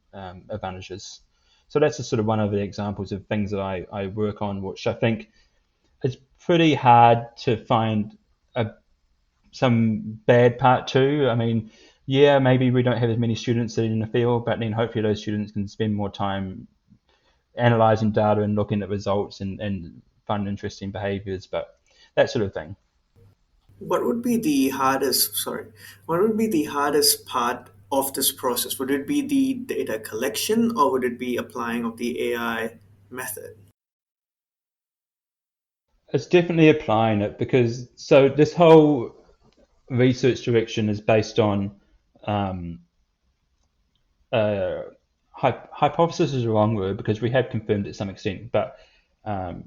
advantages. So that's just sort of one of the examples of things that I work on, which I think it's pretty hard to find some bad part too. I mean, yeah, maybe we don't have as many students sitting in the field, but then hopefully those students can spend more time analysing data and looking at results and find interesting behaviours, but that sort of thing. What would be the hardest, sorry, what would be the hardest part of this process? Would it be the data collection or would it be applying of the AI method? It's definitely applying it because so this whole research direction is based on um, uh, hypothesis is the wrong word because we have confirmed it to some extent, um,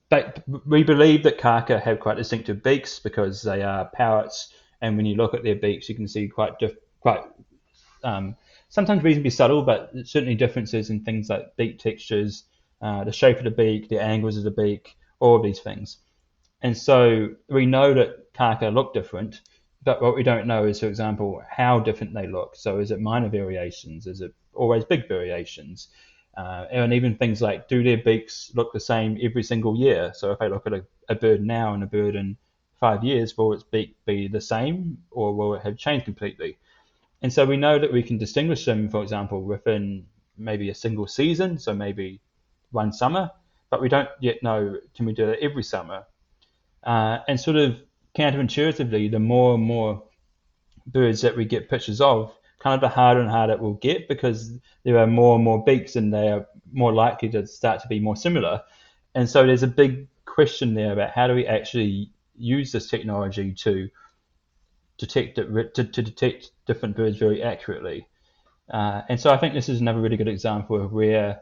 but we believe that kaka have quite distinctive beaks because they are parrots, and when you look at their beaks, you can see quite um, sometimes reasonably subtle, but certainly differences in things like beak textures, the shape of the beak, the angles of the beak, all of these things. And so we know that kaka look different, but what we don't know is, for example, how different they look. So is it minor variations? Is it always big variations? And even things like, do their beaks look the same every single year? So if I look at a bird now and a bird in 5 years, will its beak be the same or will it have changed completely? And so we know that we can distinguish them, for example, within maybe a single season, so maybe one summer, but we don't yet know, can we do it every summer? And sort of counterintuitively, the more and more birds that we get pictures of, kind of the harder and harder it will get because there are more and more beaks and they are more likely to start to be more similar. And so there's a big question there about how do we actually use this technology to detect different birds very accurately. And so I think this is another really good example of where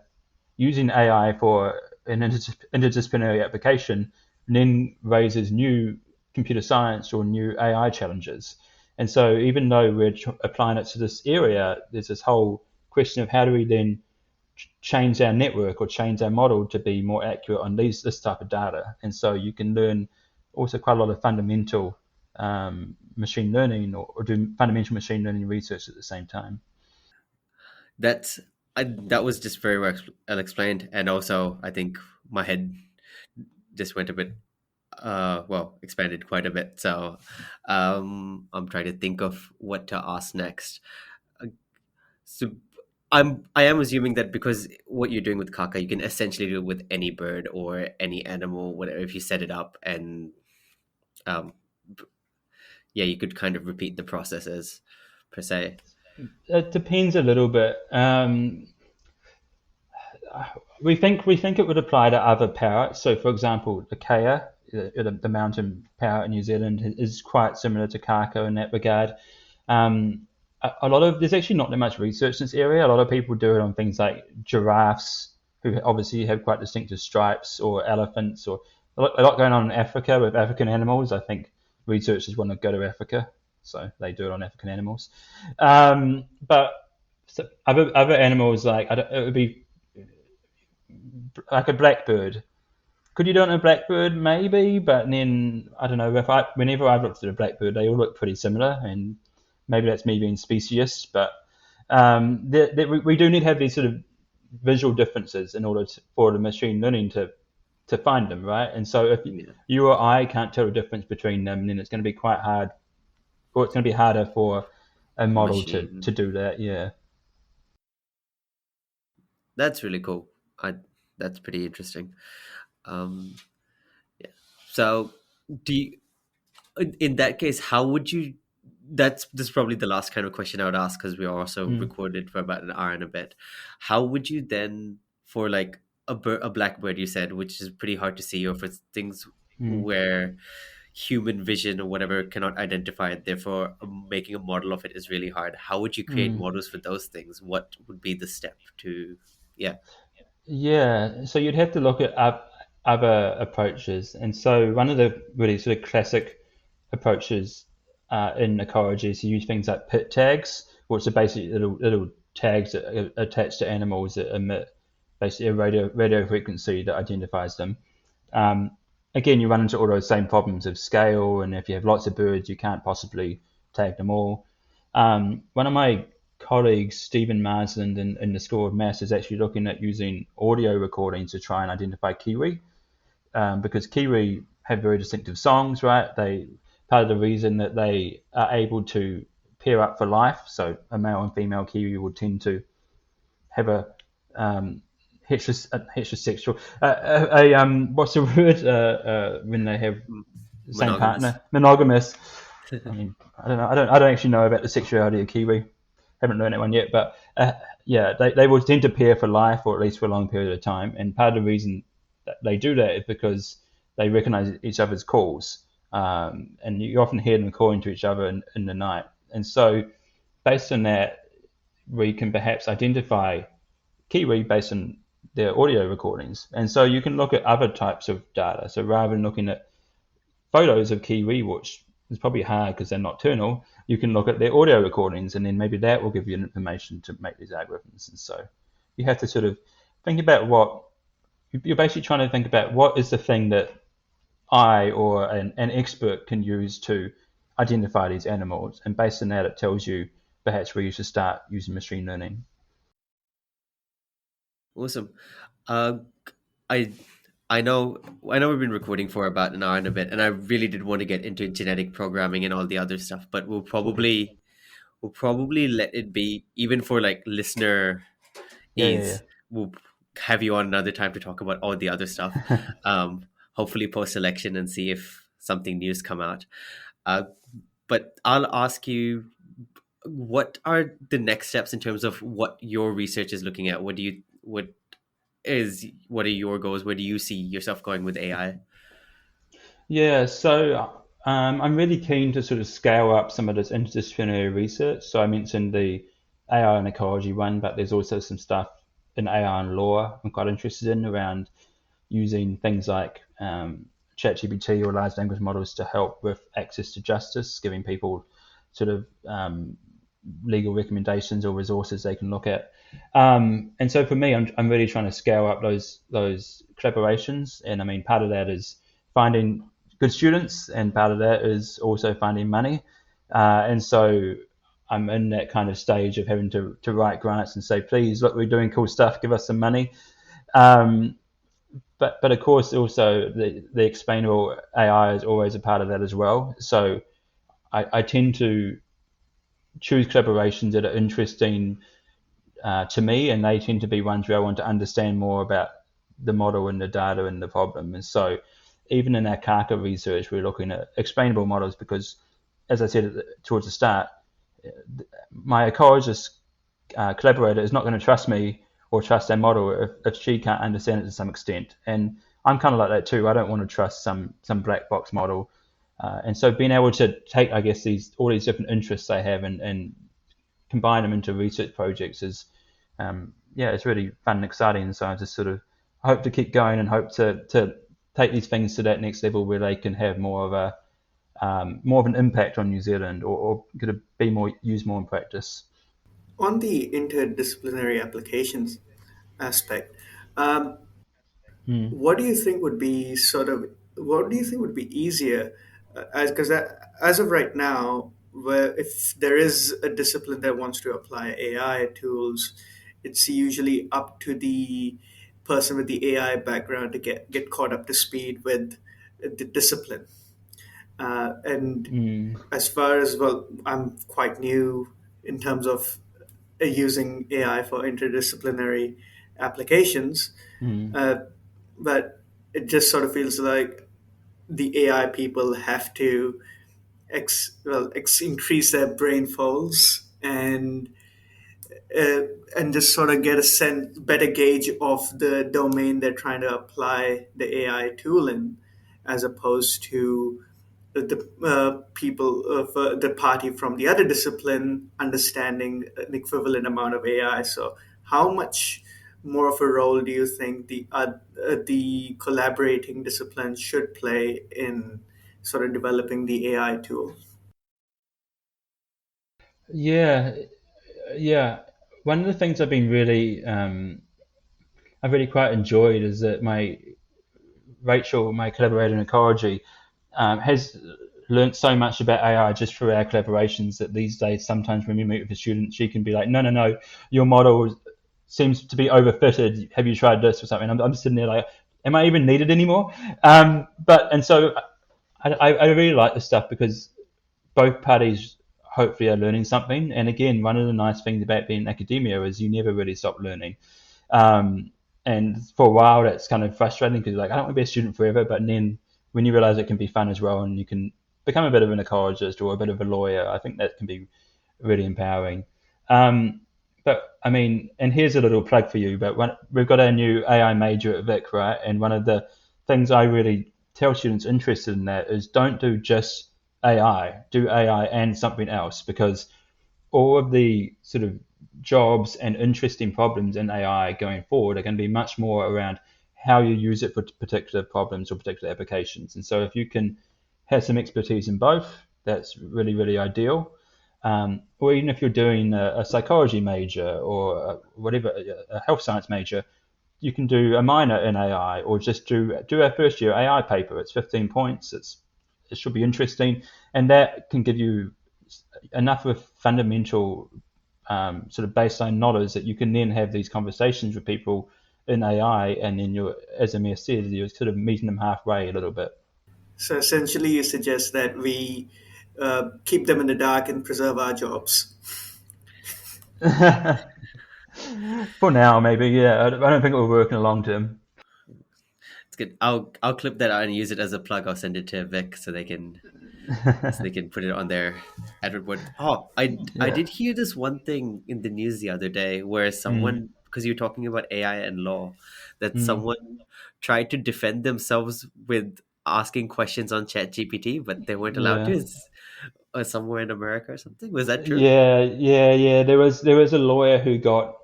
using AI for an interdisciplinary application then raises new computer science or new AI challenges. And so even though we're applying it to this area, there's this whole question of how do we then change our network or change our model to be more accurate on this type of data. And so you can learn also quite a lot of fundamental machine learning or do fundamental machine learning research at the same time. That's that was just very well explained, and also I think my head just went a bit expanded quite a bit. So I'm trying to think of what to ask next. Uh, So I am assuming that because what you're doing with Kaka, you can essentially do it with any bird or any animal, whatever. If you set it up, and um, yeah, you could kind of repeat the processes per se. It depends a little bit. We think it would apply to other parrots. So, for example, the kea, the mountain parrot in New Zealand, is quite similar to kaka in that regard. A lot of there's actually not that much research in this area. A lot of people do it on things like giraffes, who obviously have quite distinctive stripes, or elephants, or a lot going on in Africa with African animals. I think researchers want to go to Africa, so they do it on African animals. But so other animals like it would be like a blackbird. Could you do it on a blackbird? Maybe, but then I don't know. Whenever I've looked at a blackbird, they all look pretty similar, and maybe that's me being speciesist, but we do need to have these sort of visual differences in order for the machine learning to find them, right? And so if Yeah. you or I can't tell the difference between them, then it's going to be quite hard, or it's going to be harder for a A model to machine. do that. Yeah. That's really cool. I that's pretty interesting. Um, yeah. So, do you, in that case, how would you? That's this is probably the last kind of question I would ask because we are also Mm, recorded for about an hour and a bit. How would you then, for like a blackbird, you said, which is pretty hard to see, or for things mm, where human vision or whatever cannot identify it, therefore making a model of it is really hard. How would you create mm. models for those things? What would be the step to? Yeah. Yeah, so you'd have to look at other approaches. And so one of the really sort of classic approaches in ecology is to use things like pit tags, which are basically little tags that are attached to animals that emit basically a radio frequency that identifies them. Um, Again, you run into all those same problems of scale, and if you have lots of birds, you can't possibly tag them all. One of my colleagues, Stephen Marsland, in the School of Maths, is actually looking at using audio recordings to try and identify kiwi, because kiwi have very distinctive songs, right? They part of the reason that they are able to pair up for life. So a male and female kiwi would tend to have a um, heterosexual what's the word when they have M- the same Monogamous. partner, monogamous. I mean, I don't know. I don't actually know about the sexuality of kiwi. Haven't learned that one yet, but yeah, they will tend to pair for life, or at least for a long period of time. And part of the reason that they do that is because they recognize each other's calls, and you often hear them calling to each other in the night. And so, based on that, we can perhaps identify kiwi based on their audio recordings. And so you can look at other types of data. So rather than looking at photos of kiwi, which is probably hard because they're nocturnal, you can look at their audio recordings, and then maybe that will give you information to make these algorithms. And so you have to sort of think about what you're basically trying to think about what is the thing that I or an expert can use to identify these animals, and based on that, it tells you perhaps where you should start using machine learning. Awesome. Uh, I I know we've been recording for about an hour and a bit, and I really did want to get into genetic programming and all the other stuff, but All good. we'll probably let it be, even for like listener Yeah, yeah, ease. We'll have you on another time to talk about all the other stuff. yeah. Hopefully post election and see if something new's come out. Uh, but I'll ask you, what are the next steps in terms of what your research is looking at? What are your goals? Where do you see yourself going with AI? Yeah, so I'm really keen to sort of scale up some of this interdisciplinary research. So I mentioned the AI and ecology one, but there's also some stuff in AI and law I'm quite interested in around using things like ChatGPT or large language models to help with access to justice, giving people sort of legal recommendations or resources they can look at. And so for me, I'm really trying to scale up those collaborations. And I mean, part of that is finding good students, and part of that is also finding money. And so I'm in that kind of stage of having to write grants and say, please, look, we're doing cool stuff, give us some money. Um, but of course, also the explainable AI is always a part of that as well. So I tend to choose collaborations that are interesting to me, and they tend to be ones where I want to understand more about the model and the data and the problem. And so, even in our Kaka research, we're looking at explainable models because, as I said towards the start, my ecologist collaborator is not going to trust me or trust their model if she can't understand it to some extent. And I'm kind of like that too. I don't want to trust some black box model. And so being able to take, I guess, these all these different interests they have and combine them into research projects is, yeah, it's really fun and exciting. And so I just sort of hope to keep going and hope to take these things to that next level where they can have more of an impact on New Zealand, or could it be more used more in practice? On the interdisciplinary applications aspect, um, Mm, what do you think would be sort of what do you think would be easier, as because as of right now, where if there is a discipline that wants to apply AI tools, it's usually up to the person with the AI background to get caught up to speed with the discipline. And mm, as far as, well, I'm quite new in terms of using AI for interdisciplinary applications, mm, uh, but it just sort of feels like the AI people have to increase their brain folds uh, and just sort of get a better gauge of the domain they're trying to apply the AI tool in, as opposed to the people of the party from the other discipline understanding an equivalent amount of AI. So, how much more of a role do you think the collaborating disciplines should play in sort of developing the AI tool? yeah, yeah. One of the things I've really quite enjoyed is that my Rachel, my collaborator in ecology, has learnt so much about AI just through our collaborations that these days, sometimes when we meet with a student, she can be like, no, no, no, your model seems to be overfitted. Have you tried this or something? I'm sitting there like, am I even needed anymore? And so I really like this stuff because both parties hopefully are learning something. And again, one of the nice things about being in academia is you never really stop learning. Um, and for a while, that's kind of frustrating because like I don't want to be a student forever. But then when you realize it can be fun as well, and you can become a bit of an ecologist or a bit of a lawyer, I think that can be really empowering. Um, but I mean, and here's a little plug for you. But we've got a new AI major at Vic, right? And one of the things I really tell students interested in that is don't do just AI, do AI and something else because all of the sort of jobs and interesting problems in AI going forward are going to be much more around how you use it for particular problems or particular applications. And so if you can have some expertise in both, that's really, really ideal. Or even if you're doing a psychology major or whatever, a health science major, you can do a minor in AI or just do a first year AI paper. It's 15 points. It should be interesting, and that can give you enough of fundamental sort of baseline knowledge that you can then have these conversations with people in AI, and then you're, as Amir said, you're sort of meeting them halfway a little bit. So essentially, you suggest that we keep them in the dark and preserve our jobs. For now, maybe, yeah. I don't think it will work in the long term. It's good. I'll clip that out and use it as a plug. I'll send it to Vic so they can put it on their advert board. Oh, I Yeah. did hear this one thing in the news the other day where Mm, someone, because you're talking about AI and law, that mm, someone tried to defend themselves with asking questions on ChatGPT, but they weren't allowed to. yeah. It's, somewhere in America or something. Was that true? Yeah. There was a lawyer who got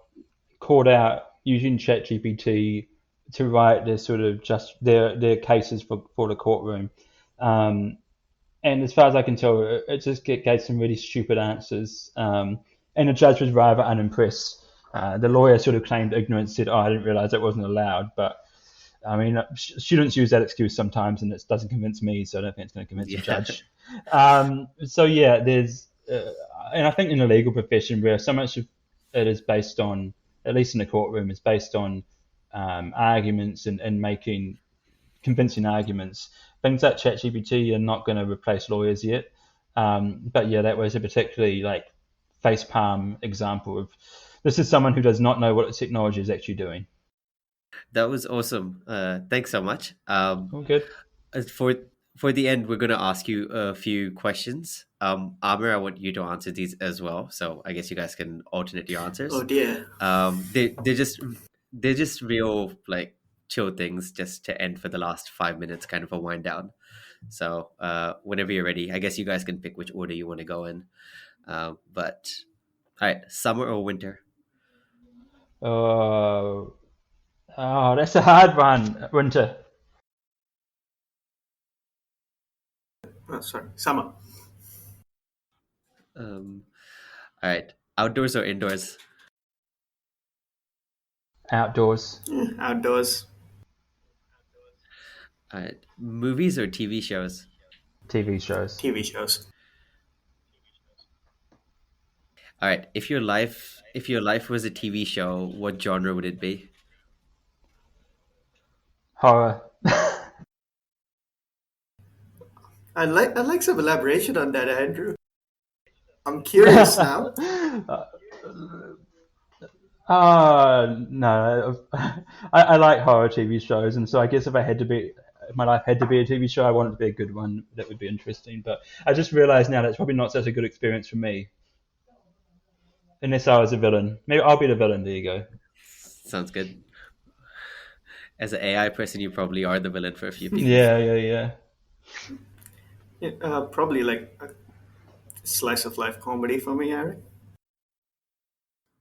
caught out using ChatGPT to write their sort of just their cases for the courtroom. Um, and as far as I can tell, it just gave some really stupid answers. And the judge was rather unimpressed. The lawyer sort of claimed ignorance, said, "Oh, I didn't realize it wasn't allowed." But I mean, students use that excuse sometimes, and it doesn't convince me, so I don't think it's going to convince a Yeah. judge. So yeah, and I think in the legal profession, where so much of it is based on, at least in the courtroom, is based on arguments and making convincing arguments. Things like ChatGPT are not going to replace lawyers yet. But yeah, that was a particularly like facepalm example of this is someone who does not know what the technology is actually doing. That was awesome. Thanks so much. All good. As for the end, we're going to ask you a few questions. Amer, I want you to answer these as well. So I guess you guys can alternate your Oh answers. dear. They're just real like chill things, just to end for the last 5 minutes, kind of a wind down. So whenever you're ready, I guess you guys can pick which order you want to go in. But all right, summer or winter? Oh, oh, that's a hard one. Winter. Oh, sorry, summer. Um, all right. Outdoors or indoors? Outdoors, Outdoors. All right. Movies or TV shows? TV shows, TV shows. All right. If your life was a TV show, what genre would it be? horror. I'd like some elaboration on that, Andrew. I'm curious now. No, I like horror TV shows, and so I guess if my life had to be a TV show, I want it to be a good one that would be interesting. But I just realised now that's probably not such a good experience for me, unless I was a villain. Maybe I'll be the villain. There you go. Sounds good. As an AI person, you probably are the villain for a few people. Yeah, yeah, yeah. Yeah, probably like a slice of life comedy for me, Aaron.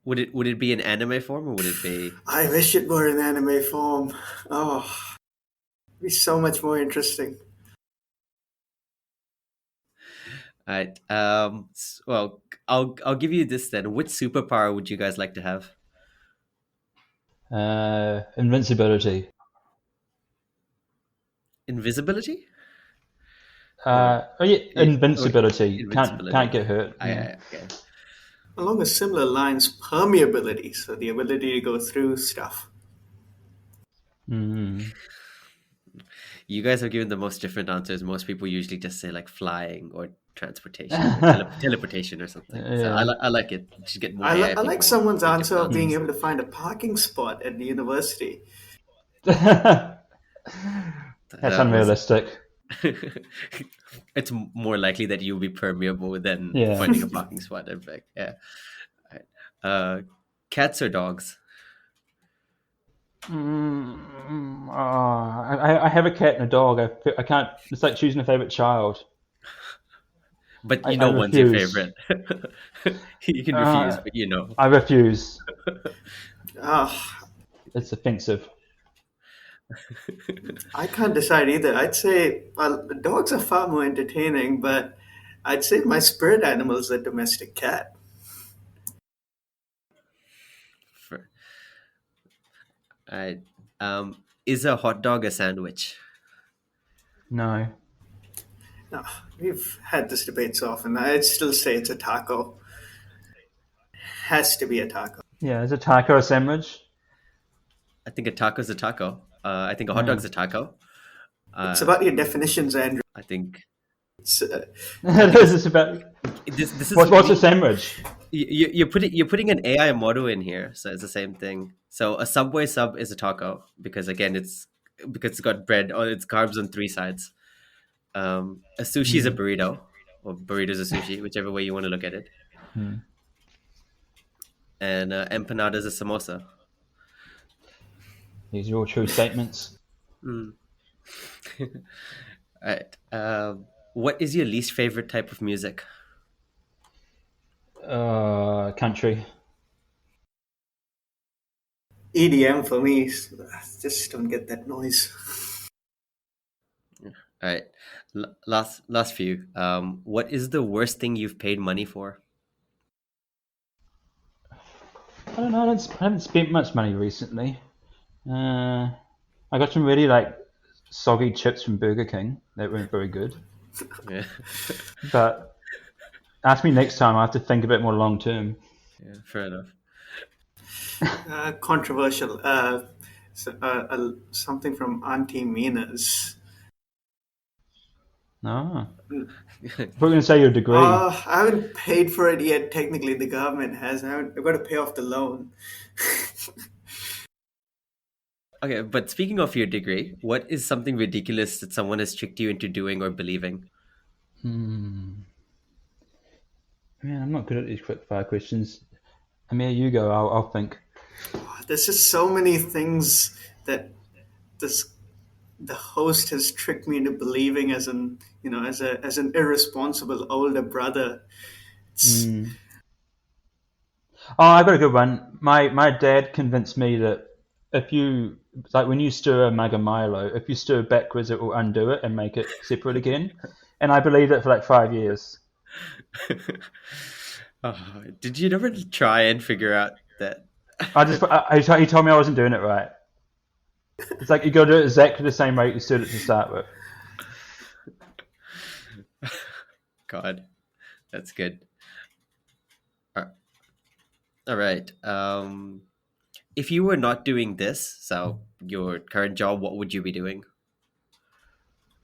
Would it be an anime form or would it be? I wish it were in anime form. Oh, it'd be so much more interesting. All right. Well, I'll give you this then. Which superpower would you guys like to have? Invincibility. Invisibility or Oh yeah, or invincibility. Can't invincibility? get hurt. Yeah. Okay. Along a similar lines, permeability, so the ability to go through stuff. Mm. You guys have given the most different answers. Most people usually just say like flying or transportation or teleportation or something. So I, Yeah. I like it. You should get more I, li- AI I like people someone's with answer different of being answers. able to find a parking spot at the university. That's Was unrealistic. it's more likely that you'll be permeable than Yeah. finding a parking spot. In fact, yeah. All right. Cats or dogs? I have a cat and a dog. I can't. It's like choosing a favorite child. But I one's your refuse. favorite. You can refuse, Uh, but you know. I refuse. Ah, It's offensive. I can't decide either. I'd say, well, the dogs are far more entertaining, but I'd say my spirit animal is a domestic cat. For, I is a hot dog a sandwich? No. We've had this debate so often. I'd still say it's a taco. Has to be a taco. Yeah, is a taco a sandwich? I think a taco's a taco. I think a hot Yeah. dog's a taco. It's Uh, about your definitions, Andrew. I think It's, I think This is about this is what's a sandwich? you're putting an AI model in here, so it's the same thing. So a Subway sub is a taco because again it's got bread or it's carbs on three sides. A sushi is a Hmm. burrito, or burrito is a sushi, whichever way you want to look at it. Hmm. And empanada is a samosa. These are all true statements. Mm. All right. What is your least favorite type of music? Country. EDM for me. Just don't get that noise. All right. Last few. What is the worst thing you've paid money for? I don't know. I haven't spent much money recently. Uh, I got some really like soggy chips from Burger King that weren't very good. Yeah, But ask me next time. I have to think a bit more long term. yeah, fair enough. Controversial. Something from Auntie Mina's. No, we're going to say your degree. I haven't paid for it yet. Technically, the government has. I've got to pay off the loan. Okay, but speaking of your degree, what is something ridiculous that someone has tricked you into doing or believing? Man, I'm not good at these quick fire questions. Amir, you go. I'll think. There's just so many things that this the host has tricked me into believing as an as an irresponsible older brother. It's, Hmm. Oh, I got a good one. My dad convinced me that if you like when you stir a mug of Milo, if you stir it backwards, it will undo it and make it separate again. and I believed it for like 5 years. Did you never try and figure out that? He told me I wasn't doing it right. It's like you got to do it exactly the same way you did it to start with. God, that's good. All right. If you were not doing this, so your current job, what would you be doing?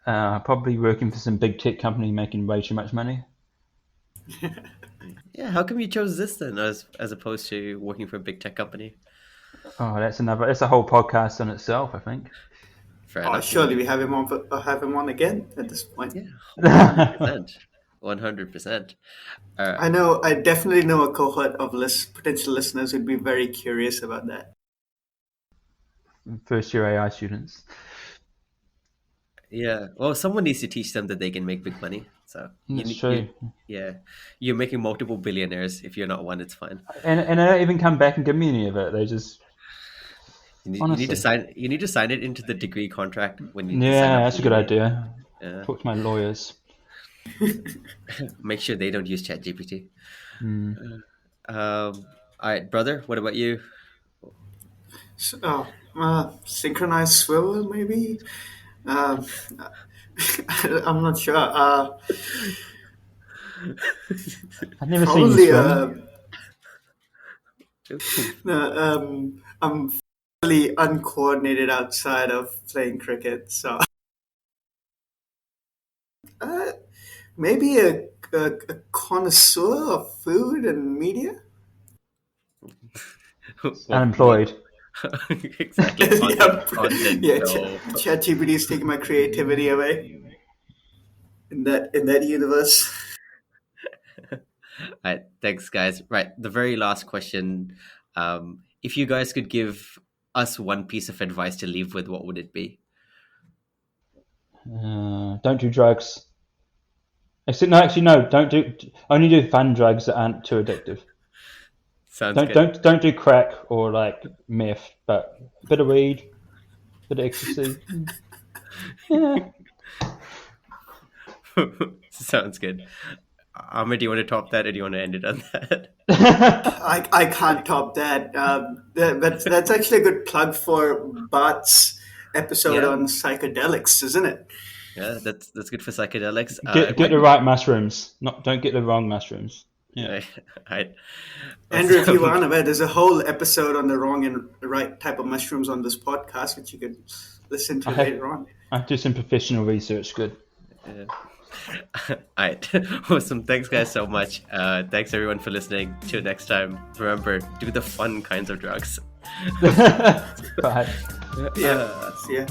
Probably working for some big tech company making way too much money. Yeah, how come you chose this then, as opposed to working for a big tech company? Oh, that's a whole podcast on itself, I think. Fair Oh, enough. surely we have him on again at this point. Yeah, 100%. 100%. I definitely know a cohort of potential listeners who'd be very curious about that. First year AI students. Yeah. Well, someone needs to teach them that they can make big money. So That's true. yeah, you're making multiple billionaires. If you're not one, it's fine. And they don't even come back and give me any of it. They just You need to sign. You need to sign it into the degree contract when you sign yeah, up. that's a good idea. Yeah. Talk to my lawyers. Make sure they don't use ChatGPT. Mm. All right, brother. What about you? Synchronized swivel, maybe. Um, I'm not sure. I've never seen Probably. you swim. I'm fairly uncoordinated outside of playing cricket, so maybe a connoisseur of food and media. Unemployed. Exactly. Content. Yeah, No. ChatGPT is taking my creativity away in that universe. All right, thanks, guys. Right, the very last question. If you guys could give us one piece of advice to leave with, what would it be? Don't do drugs. Actually, no. Don't do. Only do fun drugs that aren't too addictive. Sounds Don't good. don't do crack or like meth, but a bit of weed, a bit of ecstasy. Yeah. Sounds good. Amer, do you want to top that, or do you want to end it on that? I can't top that. That's actually a good plug for Bart's episode Yeah, on psychedelics, isn't it? yeah, that's good for psychedelics. Get the right mushrooms. Don't get the wrong mushrooms. Yeah. Right. Andrew, if you aren't aware, there's a whole episode on the wrong and right type of mushrooms on this podcast, which you could listen to later on. I do some professional research. Good. Yeah. All right. Awesome. Thanks, guys, so much. Thanks, everyone, for listening. Till next time, remember, do the fun kinds of drugs. Bye. Yeah. See ya.